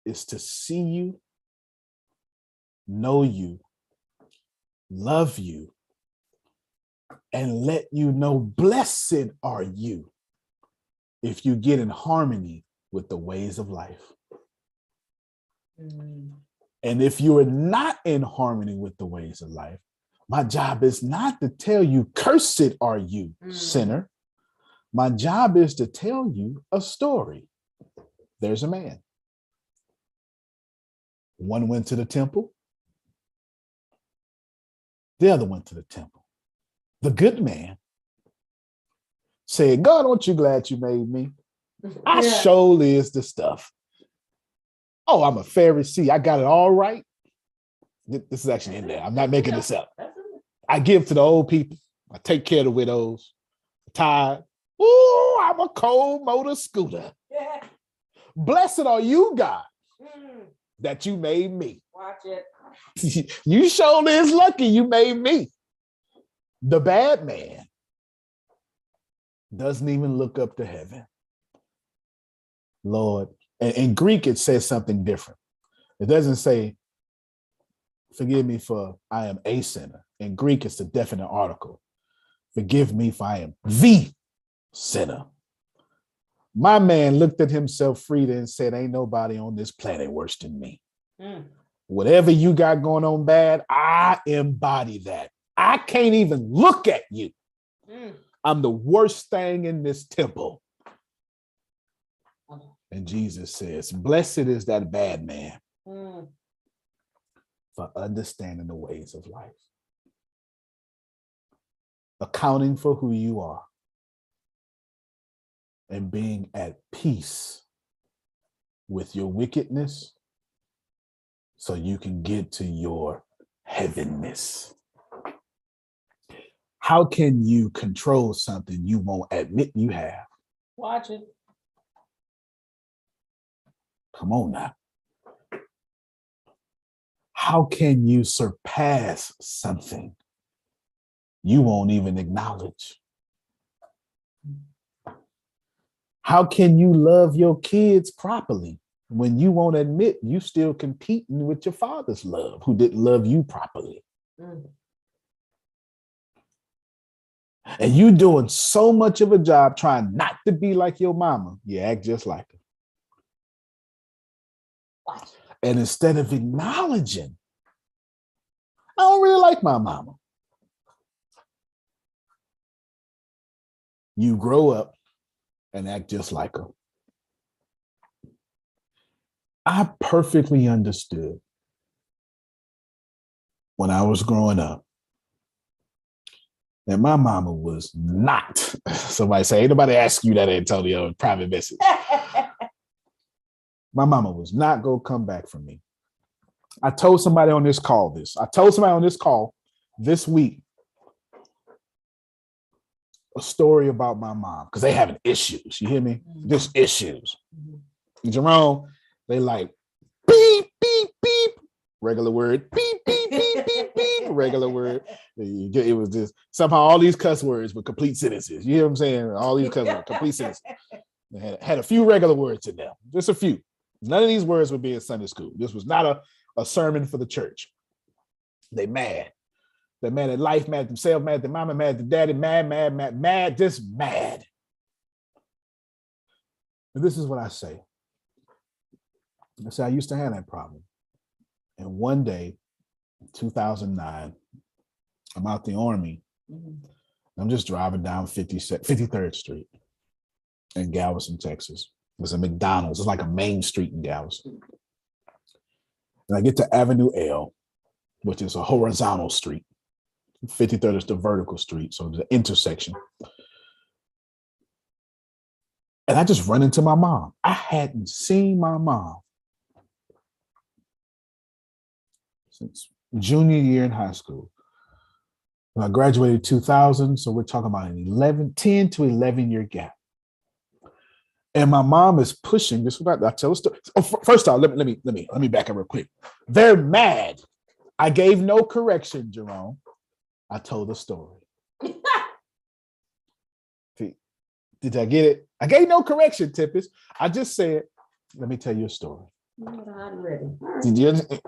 is to see you, know you, love you, and let you know blessed are you if you get in harmony with the ways of life. Mm. And if you are not in harmony with the ways of life, my job is not to tell you, cursed are you, sinner. My job is to tell you a story. There's a man. One went to the temple. The other went to the temple. The good man said, God, aren't you glad you made me? I surely is the stuff. Oh, I'm a Pharisee. I got it all right. This is actually in there. I'm not making this up. I give to the old people. I take care of the widows. Tired. Ooh, I'm a cold motor scooter. Yeah. Blessed are you, God, that you made me. Watch it. You surely is lucky you made me. The bad man doesn't even look up to heaven. Lord, and in Greek, it says something different. It doesn't say, forgive me for I am a sinner. In Greek, it's a definite article. Forgive me for I am the sinner. My man looked at himself freely and said, ain't nobody on this planet worse than me. Whatever you got going on bad, I embody that. I can't even look at you. I'm the worst thing in this temple. And Jesus says, blessed is that bad man for understanding the ways of life. Accounting for who you are and being at peace with your wickedness so you can get to your heavenness. How can you control something you won't admit you have? Watch it. Come on now. How can you surpass something you won't even acknowledge? How can you love your kids properly when you won't admit you still competing with your father's love, who didn't love you properly? And you doing so much of a job trying not to be like your mama, you act just like her. And instead of acknowledging, I don't really like my mama, you grow up and act just like her. I perfectly understood when I was growing up that my mama was not, somebody say, ain't nobody ask you that, Antonio, in private message. My mama was not going to come back for me. I told somebody on this call this. I told somebody on this call this week a story about my mom because they having issues. You hear me? Just issues. Jerome, they like beep, beep, beep. Regular word. Beep, beep, beep, beep, beep. Regular word. It was just somehow all these cuss words were complete sentences. You hear what I'm saying? All these cuss words, complete sentences. They had a few regular words in them. Just a few. None of these words would be in Sunday school. This was not a sermon for the church. They mad. They're mad at life, mad at themselves, mad at their mama, mad at their daddy, mad, just mad. And this is what I say. I say I used to have that problem. And one day, 2009, I'm out the Army. I'm just driving down 53rd Street in Galveston, Texas. was a McDonald's. It's like a main street in Galveston. And I get to Avenue L, which is a horizontal street. 53rd is the vertical street, so the intersection. And I just run into my mom. I hadn't seen my mom since junior year in high school. When I graduated 2000, so we're talking about an 10 to 11 year gap. And my mom is pushing this. I tell a story. Oh, first off, let me back up real quick. They're mad. I gave no correction, Jerome. I told a story. Did I get it? I gave no correction, Tippis. I just said, let me tell you a story. Did you understand?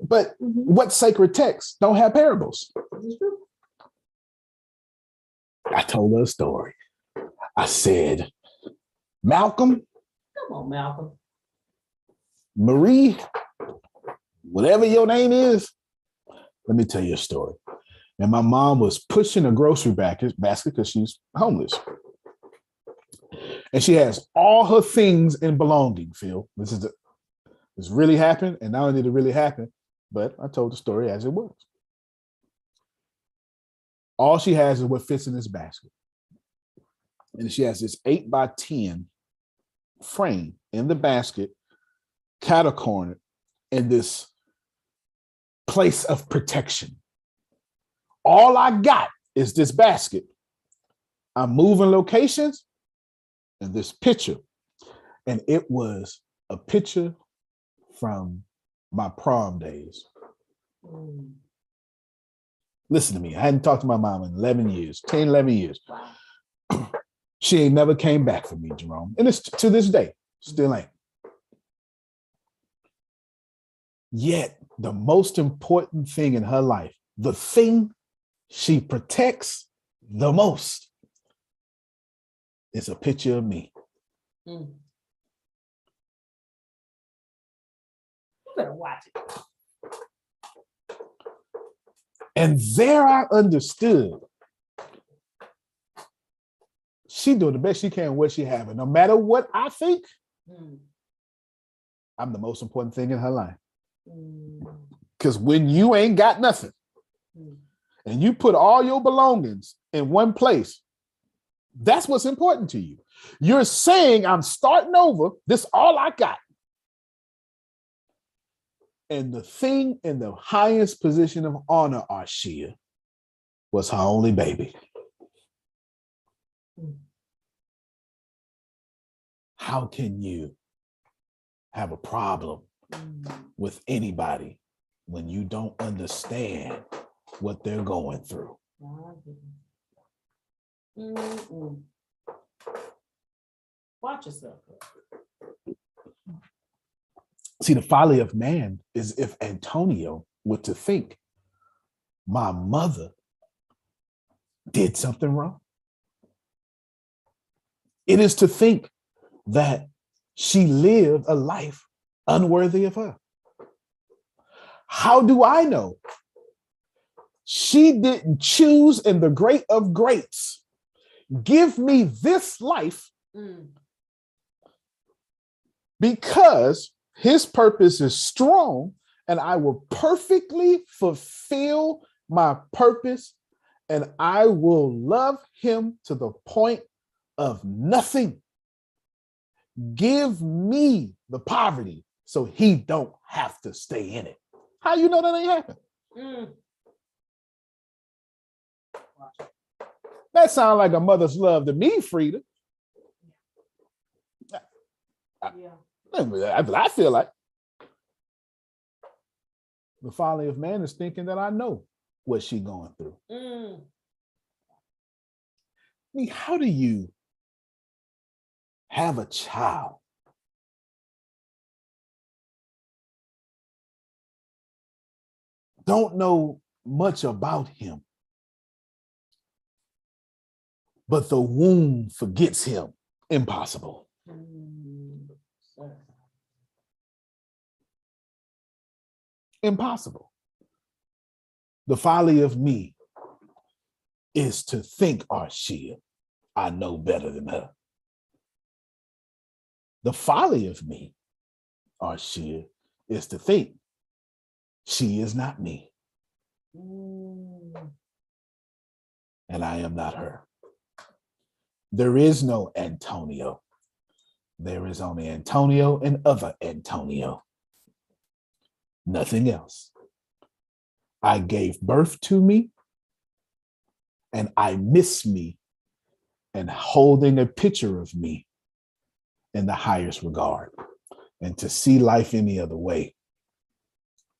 But what sacred texts don't have parables? I told her a story. I said, Malcolm. Come on, Malcolm. Marie, whatever your name is, let me tell you a story. And my mom was pushing a grocery basket because she's homeless. And she has all her things in belonging, Phil. This really happened. And not only did it really happen, but I told the story as it was. All she has is what fits in this basket. And she has this 8x10 frame in the basket, catty-cornered in this place of protection. All I got is this basket. I'm moving locations and this picture. And it was a picture from my prom days. Listen to me. I hadn't talked to my mom in 11 years, 10, 11 years. She ain't never came back for me, Jerome. And it's to this day, still ain't. Yet the most important thing in her life, the thing she protects the most, is a picture of me. You better watch it. And there I understood she doing the best she can with what she have. And no matter what I think, I'm the most important thing in her life. Because when you ain't got nothing and you put all your belongings in one place, that's what's important to you. You're saying, I'm starting over. This all I got. And the thing in the highest position of honor, Arshia, was her only baby. How can you have a problem with anybody when you don't understand what they're going through? Watch yourself. See, the folly of man is if Antonio were to think my mother did something wrong. It is to think that she lived a life unworthy of her. How do I know? She didn't choose in the great of greats. Give me this life because his purpose is strong and I will perfectly fulfill my purpose and I will love him to the point of nothing. Give me the poverty so he don't have to stay in it. How you know that ain't happened? That sounds like a mother's love to me, Frida. I feel like the folly of man is thinking that I know what she's going through. I mean, how do you have a child don't know much about him, but the womb forgets him? Impossible. Impossible. The folly of me is to think, Arshia, I know better than her. The folly of me, Arshia, is to think she is not me. And I am not her. There is no Antonio. There is only Antonio and other Antonio. Nothing else. I gave birth to me, and I miss me, and holding a picture of me in the highest regard. And to see life any other way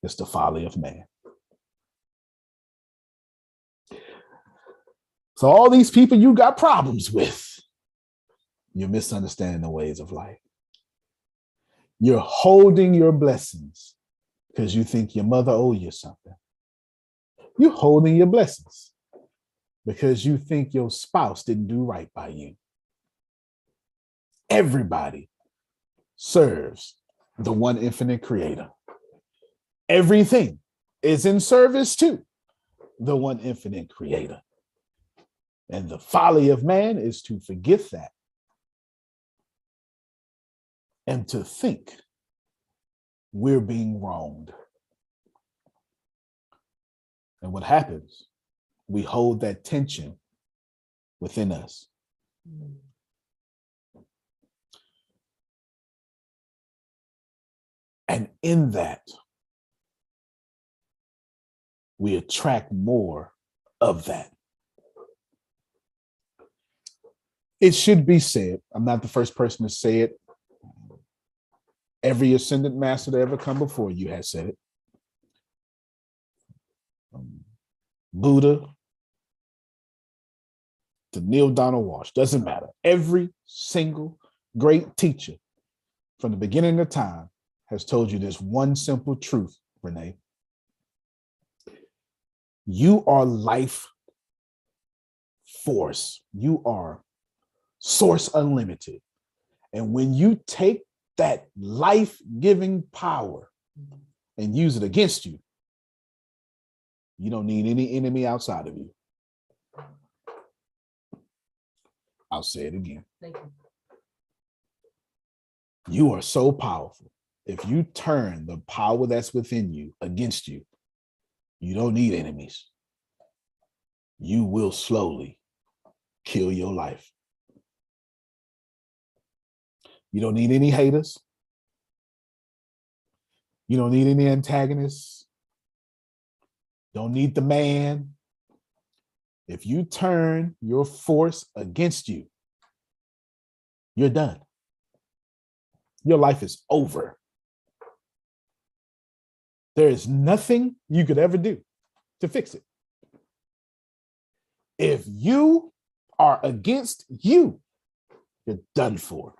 is the folly of man. So all these people you got problems with, you're misunderstanding the ways of life. You're holding your blessings because you think your mother owes you something. You're holding your blessings because you think your spouse didn't do right by you. Everybody serves the one infinite creator. Everything is in service to the one infinite creator. And the folly of man is to forget that and to think we're being wronged. And what happens? We hold that tension within us. And in that, we attract more of that. It should be said, I'm not the first person to say it. Every ascended master that ever come before you has said it. Buddha to Neil Donald Walsh, doesn't matter. Every single great teacher from the beginning of time has told you this one simple truth, Renee. You are life force. You are source unlimited. And when you take that life-giving power and use it against you, you don't need any enemy outside of you. I'll say it again. Thank you. You are so powerful. If you turn the power that's within you against you, you don't need enemies. You will slowly kill your life. You don't need any haters. You don't need any antagonists. Don't need the man. If you turn your force against you, you're done. Your life is over. There is nothing you could ever do to fix it. If you are against you, you're done for.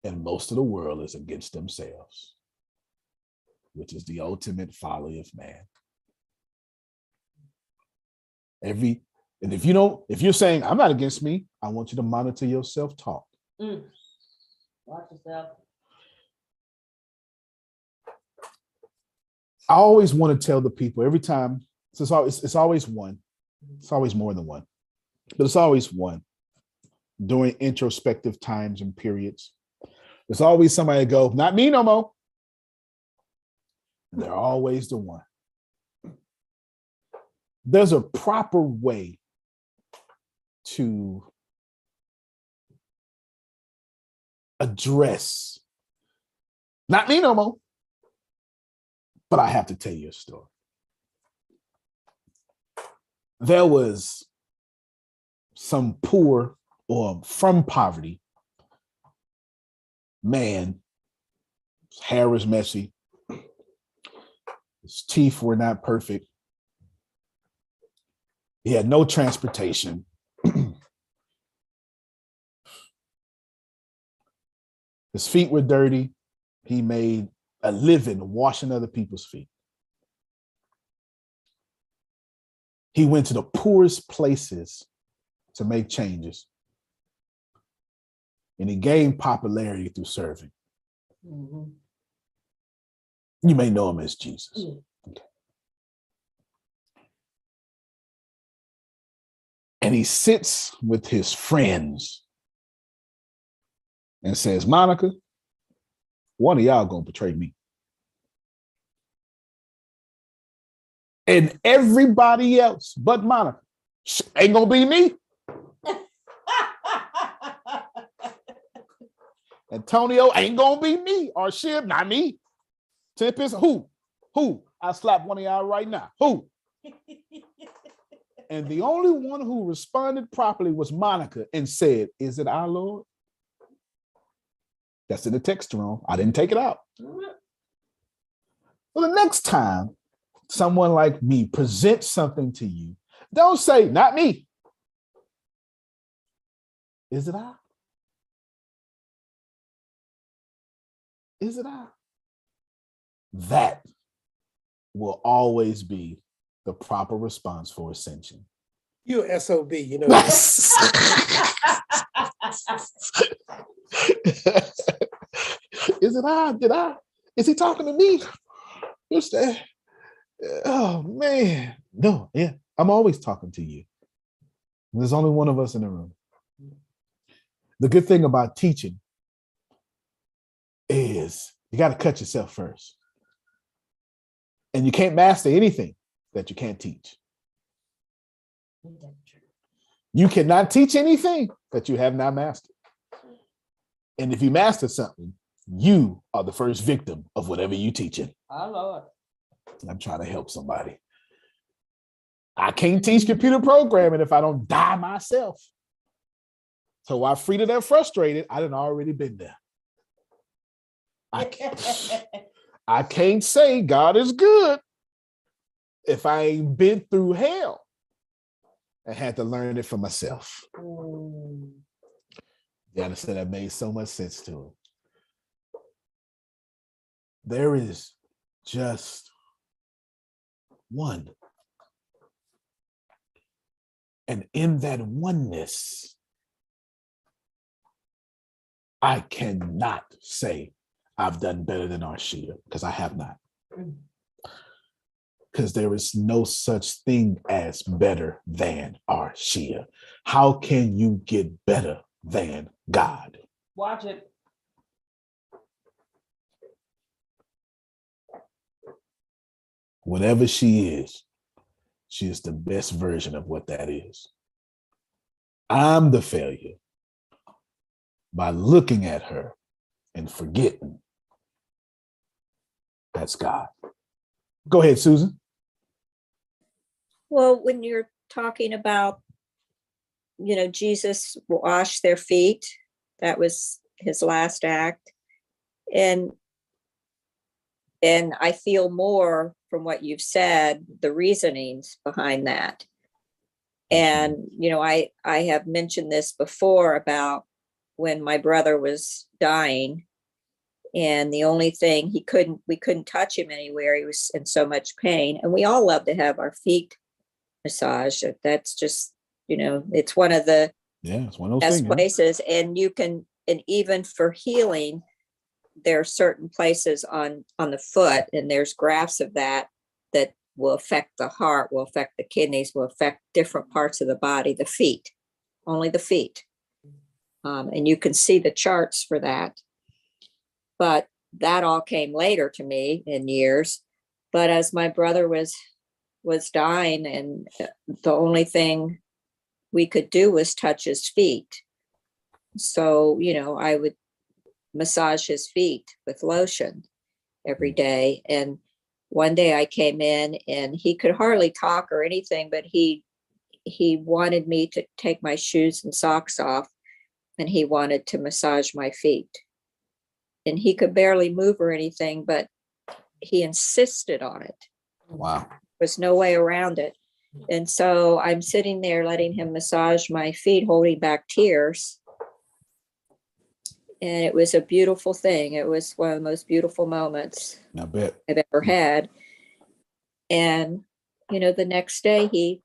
And most of the world is against themselves, which is the ultimate folly of man. And if you're saying, I'm not against me, I want you to monitor your self-talk. Watch yourself. I always want to tell the people every time, so it's always one. It's always more than one, but it's always one during introspective times and periods. There's always somebody go, not me no more. They're always the one. There's a proper way to address, not me no more, but I have to tell you a story. There was some poor or from poverty man, his hair was messy, his teeth were not perfect, he had no transportation. His feet were dirty. He made a living washing other people's feet. He went to the poorest places to make changes. And he gained popularity through serving. Mm-hmm. You may know him as Jesus. Mm-hmm. Okay. And he sits with his friends and says, Monica, one of y'all gonna betray me. And everybody else but Monica ain't gonna be me. Antonio ain't gonna be me. Or Shib, not me. Tempest, who? I slap one of y'all right now. Who? And the only one who responded properly was Monica and said, is it our Lord? That's in the text, Jerome. I didn't take it out. Well, the next time someone like me presents something to you, don't say, not me. Is it I? Is it I? That will always be the proper response for ascension. You're an SOB, you know. Is it I? Did I? Is he talking to me? What's that? Oh, man. No, yeah, I'm always talking to you. There's only one of us in the room. The good thing about teaching is you got to cut yourself first. And you can't master anything that you can't teach. You cannot teach anything that you have not mastered. And if you master something, you are the first victim of whatever you teaching. Our Lord. I'm trying to help somebody. I can't teach computer programming if I don't die myself. So while Frida that frustrated, I done already been there. I can't say God is good if I ain't been through hell and had to learn it for myself. You understand? That made so much sense to him. There is just one. And in that oneness, I cannot say I've done better than Arshia, because I have not. Because there is no such thing as better than Arshia. How can you get better than God? Watch it. Whatever she is the best version of what that is. I'm the failure by looking at her and forgetting that's God. Go ahead, Susan. Well, when you're talking about, Jesus washed their feet, that was his last act. And I feel more from what you've said, the reasonings behind that. And, I have mentioned this before about when my brother was dying, and the only thing we couldn't touch him anywhere. He was in so much pain, and we all love to have our feet massaged. That's just, it's one of the it's one of those best things, places. And you can, and even for healing, there are certain places on the foot, and there's grafts of that will affect the heart, will affect the kidneys, will affect different parts of the body, the feet, only the feet. And you can see the charts for that. But that all came later to me in years. But as my brother was dying, and the only thing we could do was touch his feet. So, I would massage his feet with lotion every day. And one day I came in, and he could hardly talk or anything, but he wanted me to take my shoes and socks off, and he wanted to massage my feet. And he could barely move or anything, but he insisted on it. Wow. There was no way around it. And so I'm sitting there letting him massage my feet, holding back tears. And it was a beautiful thing. It was one of the most beautiful moments I bet I've ever had. And, the next day he,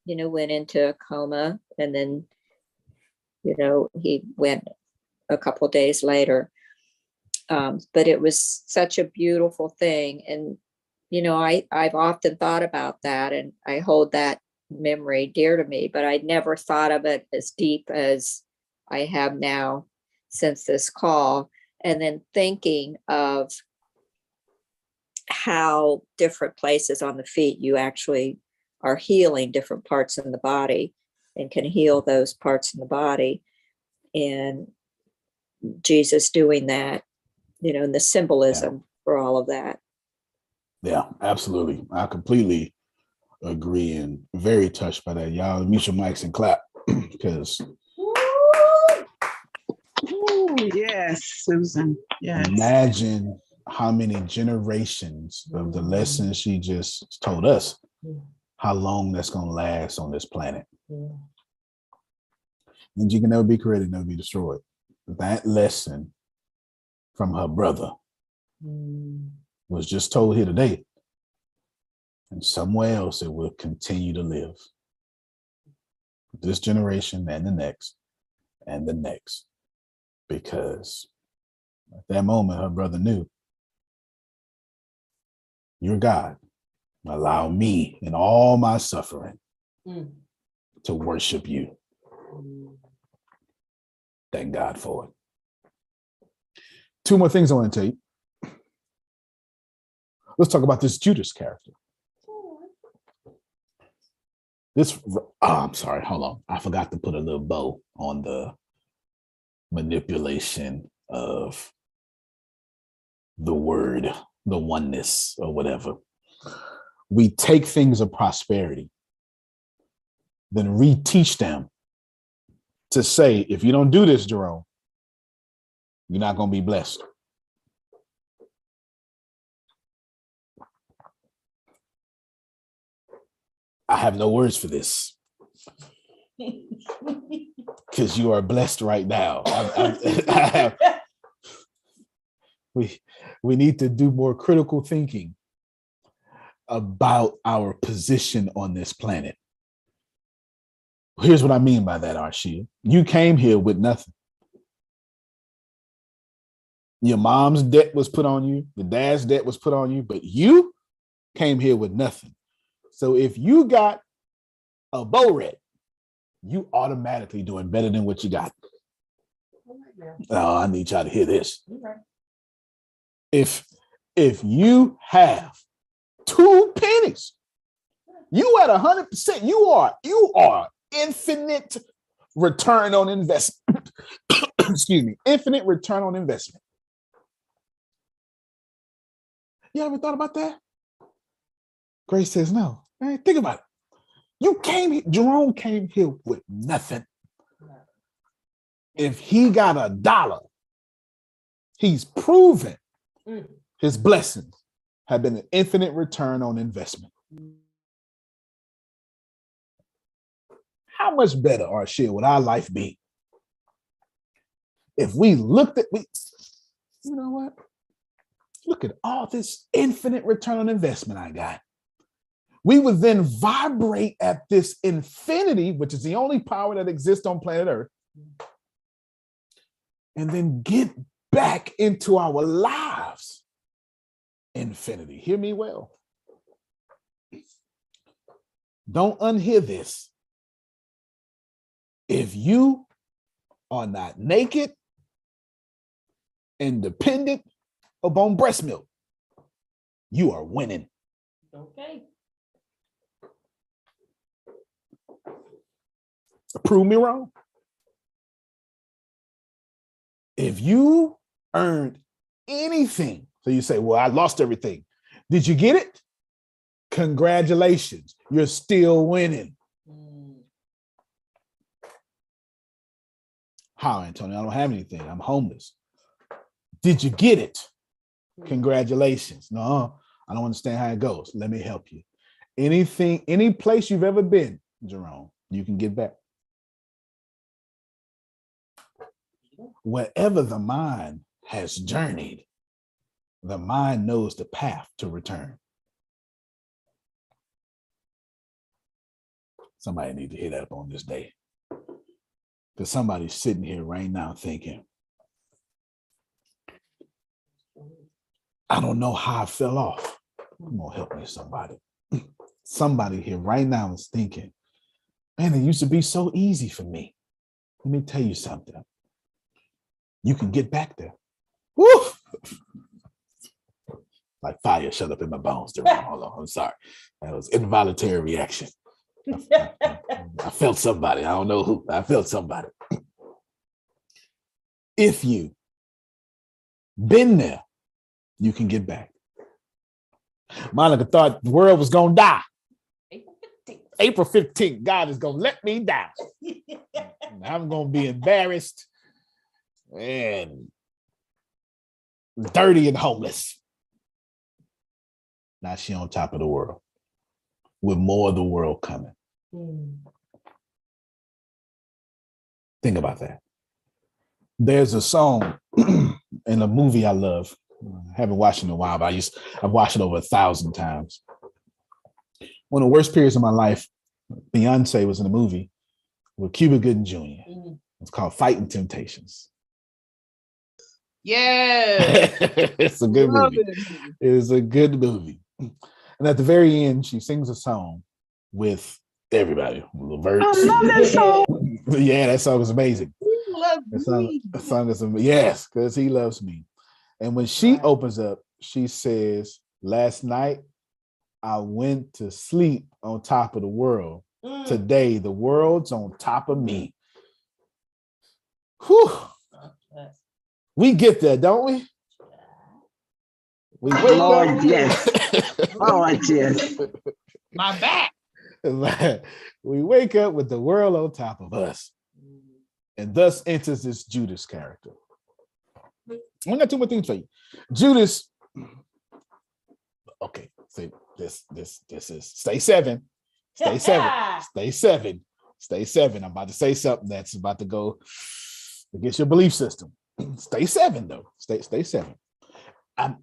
went into a coma, and then, he went a couple days later. But it was such a beautiful thing. And, I've often thought about that, and I hold that memory dear to me, but I never thought of it as deep as I have now, since this call, and then thinking of how different places on the feet you actually are healing different parts in the body and can heal those parts in the body. And Jesus doing that, and the symbolism for all of that. Yeah, absolutely. I completely agree and very touched by that. Y'all mute your mics and clap because Yes, Susan. Yes. Imagine how many generations of the lessons she just told us, how long that's going to last on this planet. And you can never be created, never be destroyed. That lesson from her brother was just told here today. And somewhere else it will continue to live. This generation and the next and the next. Because at that moment, her brother knew, you're God. Allow me in all my suffering to worship you. Thank God for it. Two more things I want to tell you. Let's talk about this Judas character. I'm sorry, hold on. I forgot to put a little bow on the manipulation of the word, the oneness or whatever. We take things of prosperity, then reteach them to say, if you don't do this, Jerome, you're not going to be blessed. I have no words for this because you are blessed right now. We need to do more critical thinking about our position on this planet. Here's what I mean by that, Arshia. You came here with nothing. Your mom's debt was put on you, the dad's debt was put on you, but you came here with nothing. So if you got a bow red, you automatically doing better than what you got. Oh, I need y'all to hear this. If you have 2 pennies, you at 100%, you are infinite return on investment. Excuse me, infinite return on investment. You ever thought about that? Grace says no. Right, think about it. Jerome came here with nothing. If he got $1, he's proven his blessings have been an infinite return on investment. How much better, Arshia, would our life be if we looked at, you know what? Look at all this infinite return on investment I got. We would then vibrate at this infinity, which is the only power that exists on planet Earth, and then get back into our lives. Infinity. Hear me well. Don't unhear this. If you are not naked and dependent upon breast milk, you are winning. Okay. Prove me wrong. If you earned anything, so you say, well, I lost everything. Did you get it? Congratulations. You're still winning. How, Antonio? I don't have anything. I'm homeless. Did you get it? Congratulations. No, I don't understand how it goes. Let me help you. Anything, any place you've ever been, Jerome, you can get back. Wherever the mind has journeyed, the mind knows the path to return. Somebody need to hear that up on this day. Because somebody's sitting here right now thinking, I don't know how I fell off. Come on, help me, somebody. Somebody here right now is thinking, man, it used to be so easy for me. Let me tell you something. you can get back there. Woo! Like fire shut up in my bones. Hold on, I'm sorry. That was involuntary reaction. I felt somebody. I don't know who. I felt somebody. If you been there, you can get back. Monica thought the world was going to die. April 15th, God is going to let me down. I'm going to be embarrassed and dirty and homeless. Now she on top of the world with more of the world coming. Think about that. There's a song in a movie I love. I haven't watched it in a while, but I've watched it over 1,000 times. One of the worst periods of my life, Beyonce was in a movie with Cuba Gooding Jr. It's called Fighting Temptations. Yeah. It's a good movie. It is a good movie. And at the very end, she sings a song with everybody. Levert. I love that song. Yeah, that song is amazing. That song is amazing. Yes, because he loves me. And when she opens up, she says, last night, I went to sleep on top of the world. Today, the world's on top of me. Whew. We get there, don't we? We Lord, yes. Lord, yes. My back. We wake up with the world on top of us. And thus enters this Judas character. I got two more things for you. Judas, okay, see, this is stay seven. Stay seven. I'm about to say something that's about to go against your belief system. Stay seven, though. Stay seven.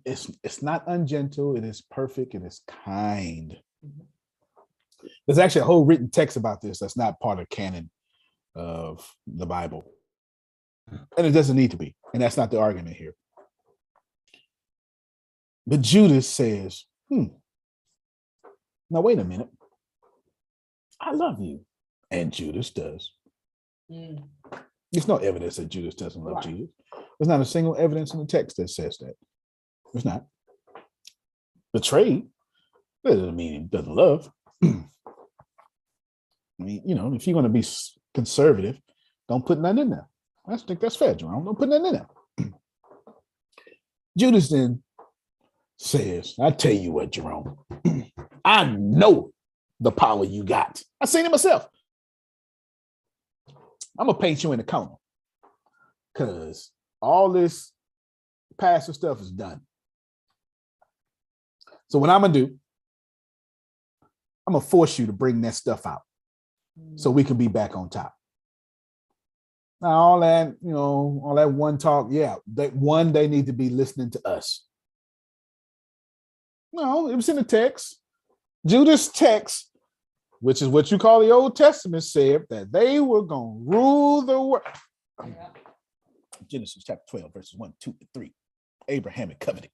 It's not ungentle. It is perfect. It is kind. There's actually a whole written text about this that's not part of canon of the Bible. And it doesn't need to be. And that's not the argument here. But Judas says, now wait a minute. I love you. And Judas does. There's no evidence that Judas doesn't love Jesus. There's not a single evidence in the text that says that. There's not. Betrayed doesn't mean he doesn't love. I mean, if you're going to be conservative, don't put nothing in there. I think that's fair, Jerome. Don't put nothing in there. Judas then says, I tell you what, Jerome, I know the power you got. I seen it myself. I'm going to paint you in the corner because all this pastor stuff is done. So what I'm going to do, I'm going to force you to bring that stuff out so we can be back on top. Now, all that one talk, they need to be listening to us. No, it was in the text. Judas' text, which is what you call the Old Testament, said that they were going to rule the world. Genesis chapter 12, verses 1, 2, and 3. Abrahamic covenant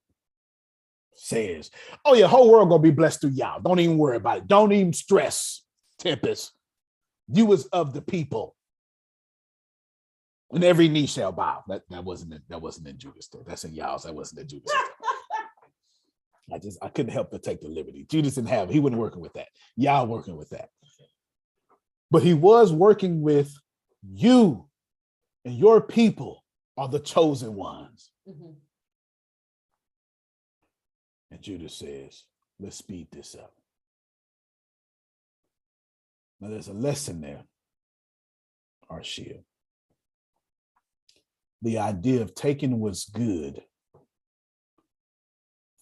says, oh, your whole world going to be blessed through y'all. Don't even worry about it. Don't even stress, Tempest. You was of the people. And every knee shall bow. That wasn't in Judas. That's in y'all's. That wasn't in Judas. I couldn't help but take the liberty. Judas didn't have it. He wasn't working with that. Y'all working with that. But he was working with you, and your people are the chosen ones. And Judas says, let's speed this up. Now there's a lesson there, Arshia. The idea of taking what's good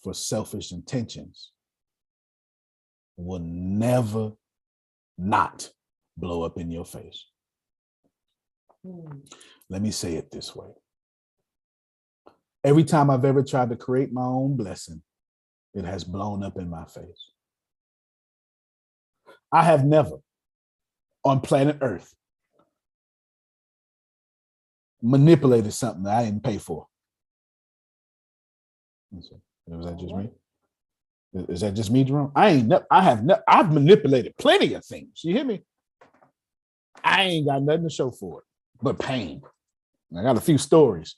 for selfish intentions will never not blow up in your face. Let me say it this way. Every time I've ever tried to create my own blessing, it has blown up in my face. I have never on planet Earth manipulated something that I didn't pay for. Was that just me? Is that just me, Jerome? I've manipulated plenty of things. You hear me? I ain't got nothing to show for it but pain. I got a few stories.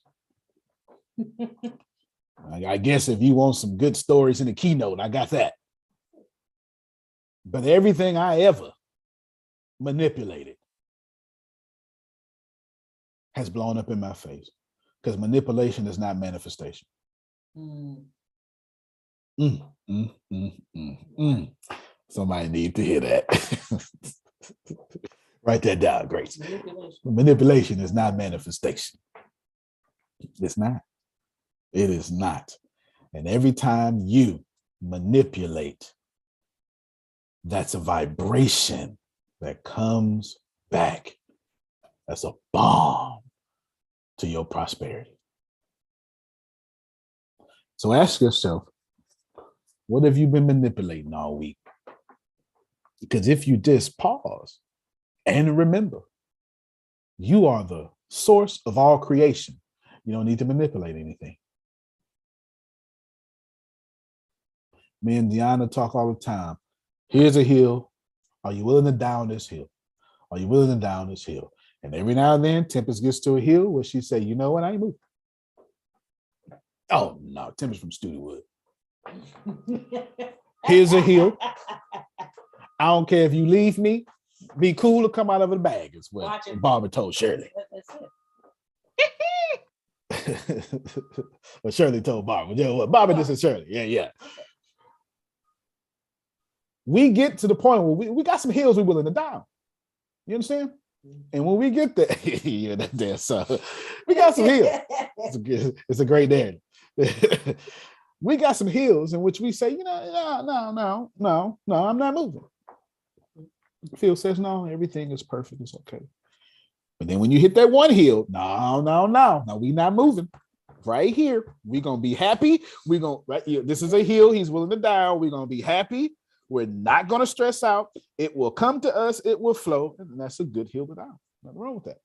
I guess if you want some good stories in the keynote, I got that. But everything I ever manipulated has blown up in my face, because manipulation is not manifestation. Somebody need to hear that. Write that down, Grace. Manipulation is not manifestation. It's not. It is not. And every time you manipulate, that's a vibration that comes back. That's a bomb to your prosperity. So ask yourself, what have you been manipulating all week? Because if you just pause and remember, you are the source of all creation. You don't need to manipulate anything. Me and Deanna talk all the time. Here's a hill. Are you willing to down this hill? Are you willing to down this hill? And every now and then, Tempest gets to a hill where she say, you know what, I ain't moving. Oh, no, Tempest from Studewood. Here's a hill. I don't care if you leave me. Be cool to come out of a bag, is what Barbara told Shirley. Well, Shirley told Barbara. Yeah, well, Barbara, this is Shirley. Yeah. We get to the point where we got some hills we're willing to down. You understand? And when we get there, yeah, that damn son. We got some hills. It's a great narrative. We got some hills in which we say, no, I'm not moving. Phil says, no, everything is perfect. It's okay. But then when you hit that one hill, no, we not moving. Right here, we're gonna be happy. We're gonna right here. This is a hill he's willing to down. We're gonna be happy. We're not gonna stress out. It will come to us. It will flow, and that's a good hill to down. Nothing wrong with that.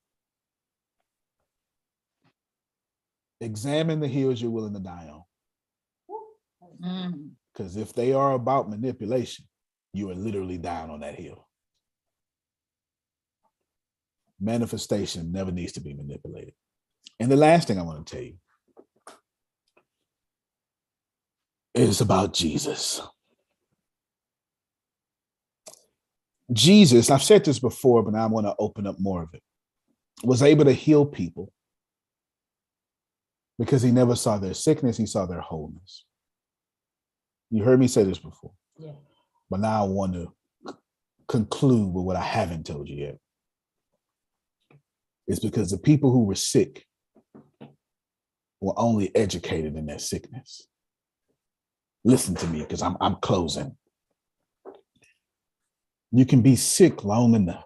Examine the hills you're willing to die on. Because if they are about manipulation, you are literally down on that hill. Manifestation never needs to be manipulated. And the last thing I want to tell you is about Jesus. Jesus, I've said this before, but now I want to open up more of it, was able to heal people because he never saw their sickness, he saw their wholeness. You heard me say this before. Yeah. But now I want to conclude with what I haven't told you yet. It's because the people who were sick were only educated in their sickness. Listen to me, because I'm closing. You can be sick long enough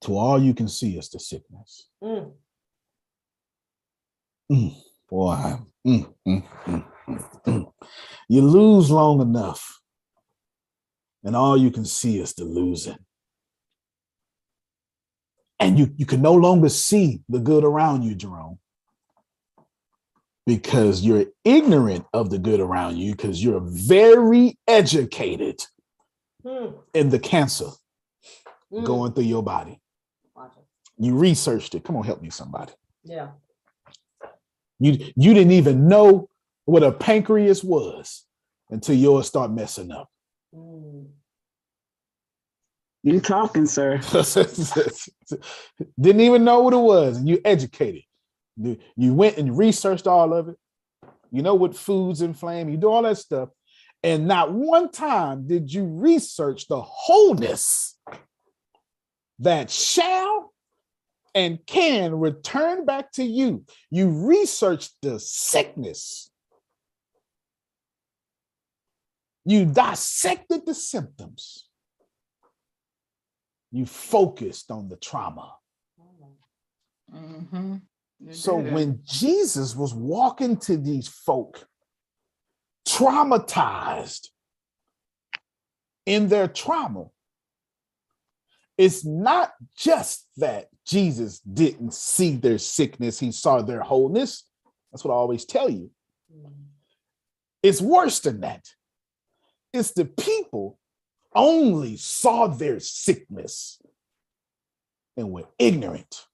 to all you can see is the sickness. Boy, you lose long enough and all you can see is the losing. And you can no longer see the good around you, Jerome, because you're ignorant of the good around you, because you're very educated in the cancer going through your body. You researched it. Come on, help me, somebody. Yeah. You didn't even know what a pancreas was until yours start messing up. You talking, sir. Didn't even know what it was, and you educated. You went and researched all of it. You know what foods inflame. You do all that stuff. And not one time did you research the wholeness that shall and can return back to you. You researched the sickness. You dissected the symptoms. You focused on the trauma. So when Jesus was walking to these folk, traumatized in their trauma, it's not just that Jesus didn't see their sickness, he saw their wholeness. That's what I always tell you. It's worse than that. It's the people only saw their sickness and were ignorant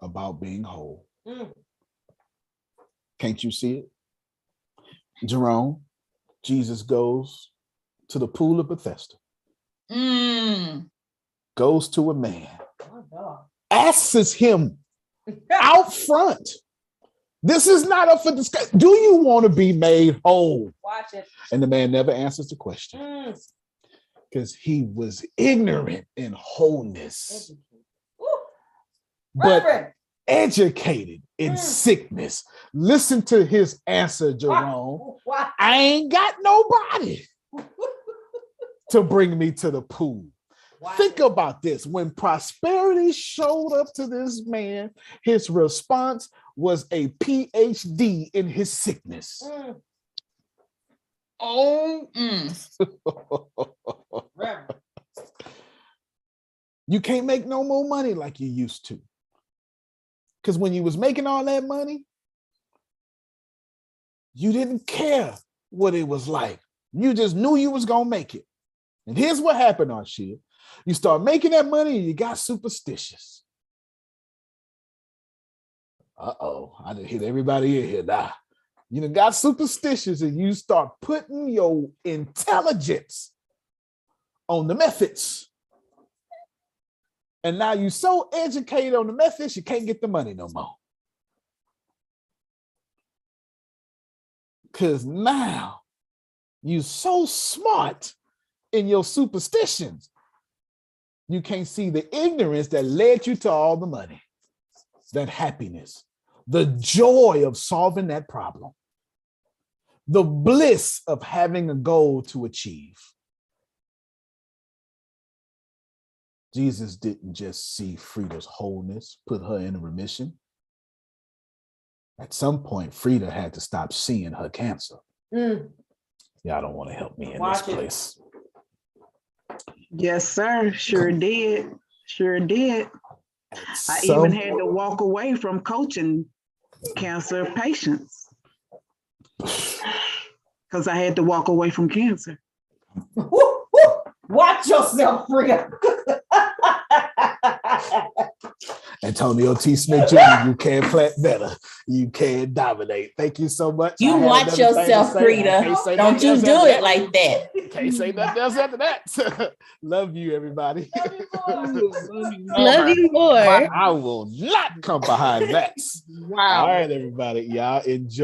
about being whole. Can't you see it? Jerome, Jesus goes to the pool of Bethesda, goes to a man, asks him out front. This is not up for discussion. Do you want to be made whole? Watch it. And the man never answers the question because he was ignorant in wholeness, but educated in sickness. Listen to his answer, Jerome. I ain't got nobody to bring me to the pool. Think about this. When prosperity showed up to this man, his response was a PhD in his sickness. You can't make no more money like you used to. Because when you was making all that money, you didn't care what it was like. You just knew you was going to make it. And here's what happened, Arshia. You start making that money and you got superstitious. Uh-oh, I done hit everybody in here now. You done got superstitious and you start putting your intelligence on the methods. And now you're so educated on the methods, you can't get the money no more. Because now you're so smart in your superstitions, you can't see the ignorance that led you to all the money, that happiness, the joy of solving that problem, the bliss of having a goal to achieve. Jesus didn't just see Frida's wholeness, put her in remission. At some point, Frida had to stop seeing her cancer. Y'all don't want to help me in this place. Yes, sir. Sure did. Sure did. I even had to walk away from coaching cancer patients because I had to walk away from cancer. Watch yourself, Frida. Antonio T. Smith Jr., you can plant better. You can dominate. Thank you so much. You watch yourself, Frida. Don't you do it like that. Can't say nothing else after that. Love you, everybody. Love you more. I will not come behind that. Wow. All right, everybody. Y'all enjoy.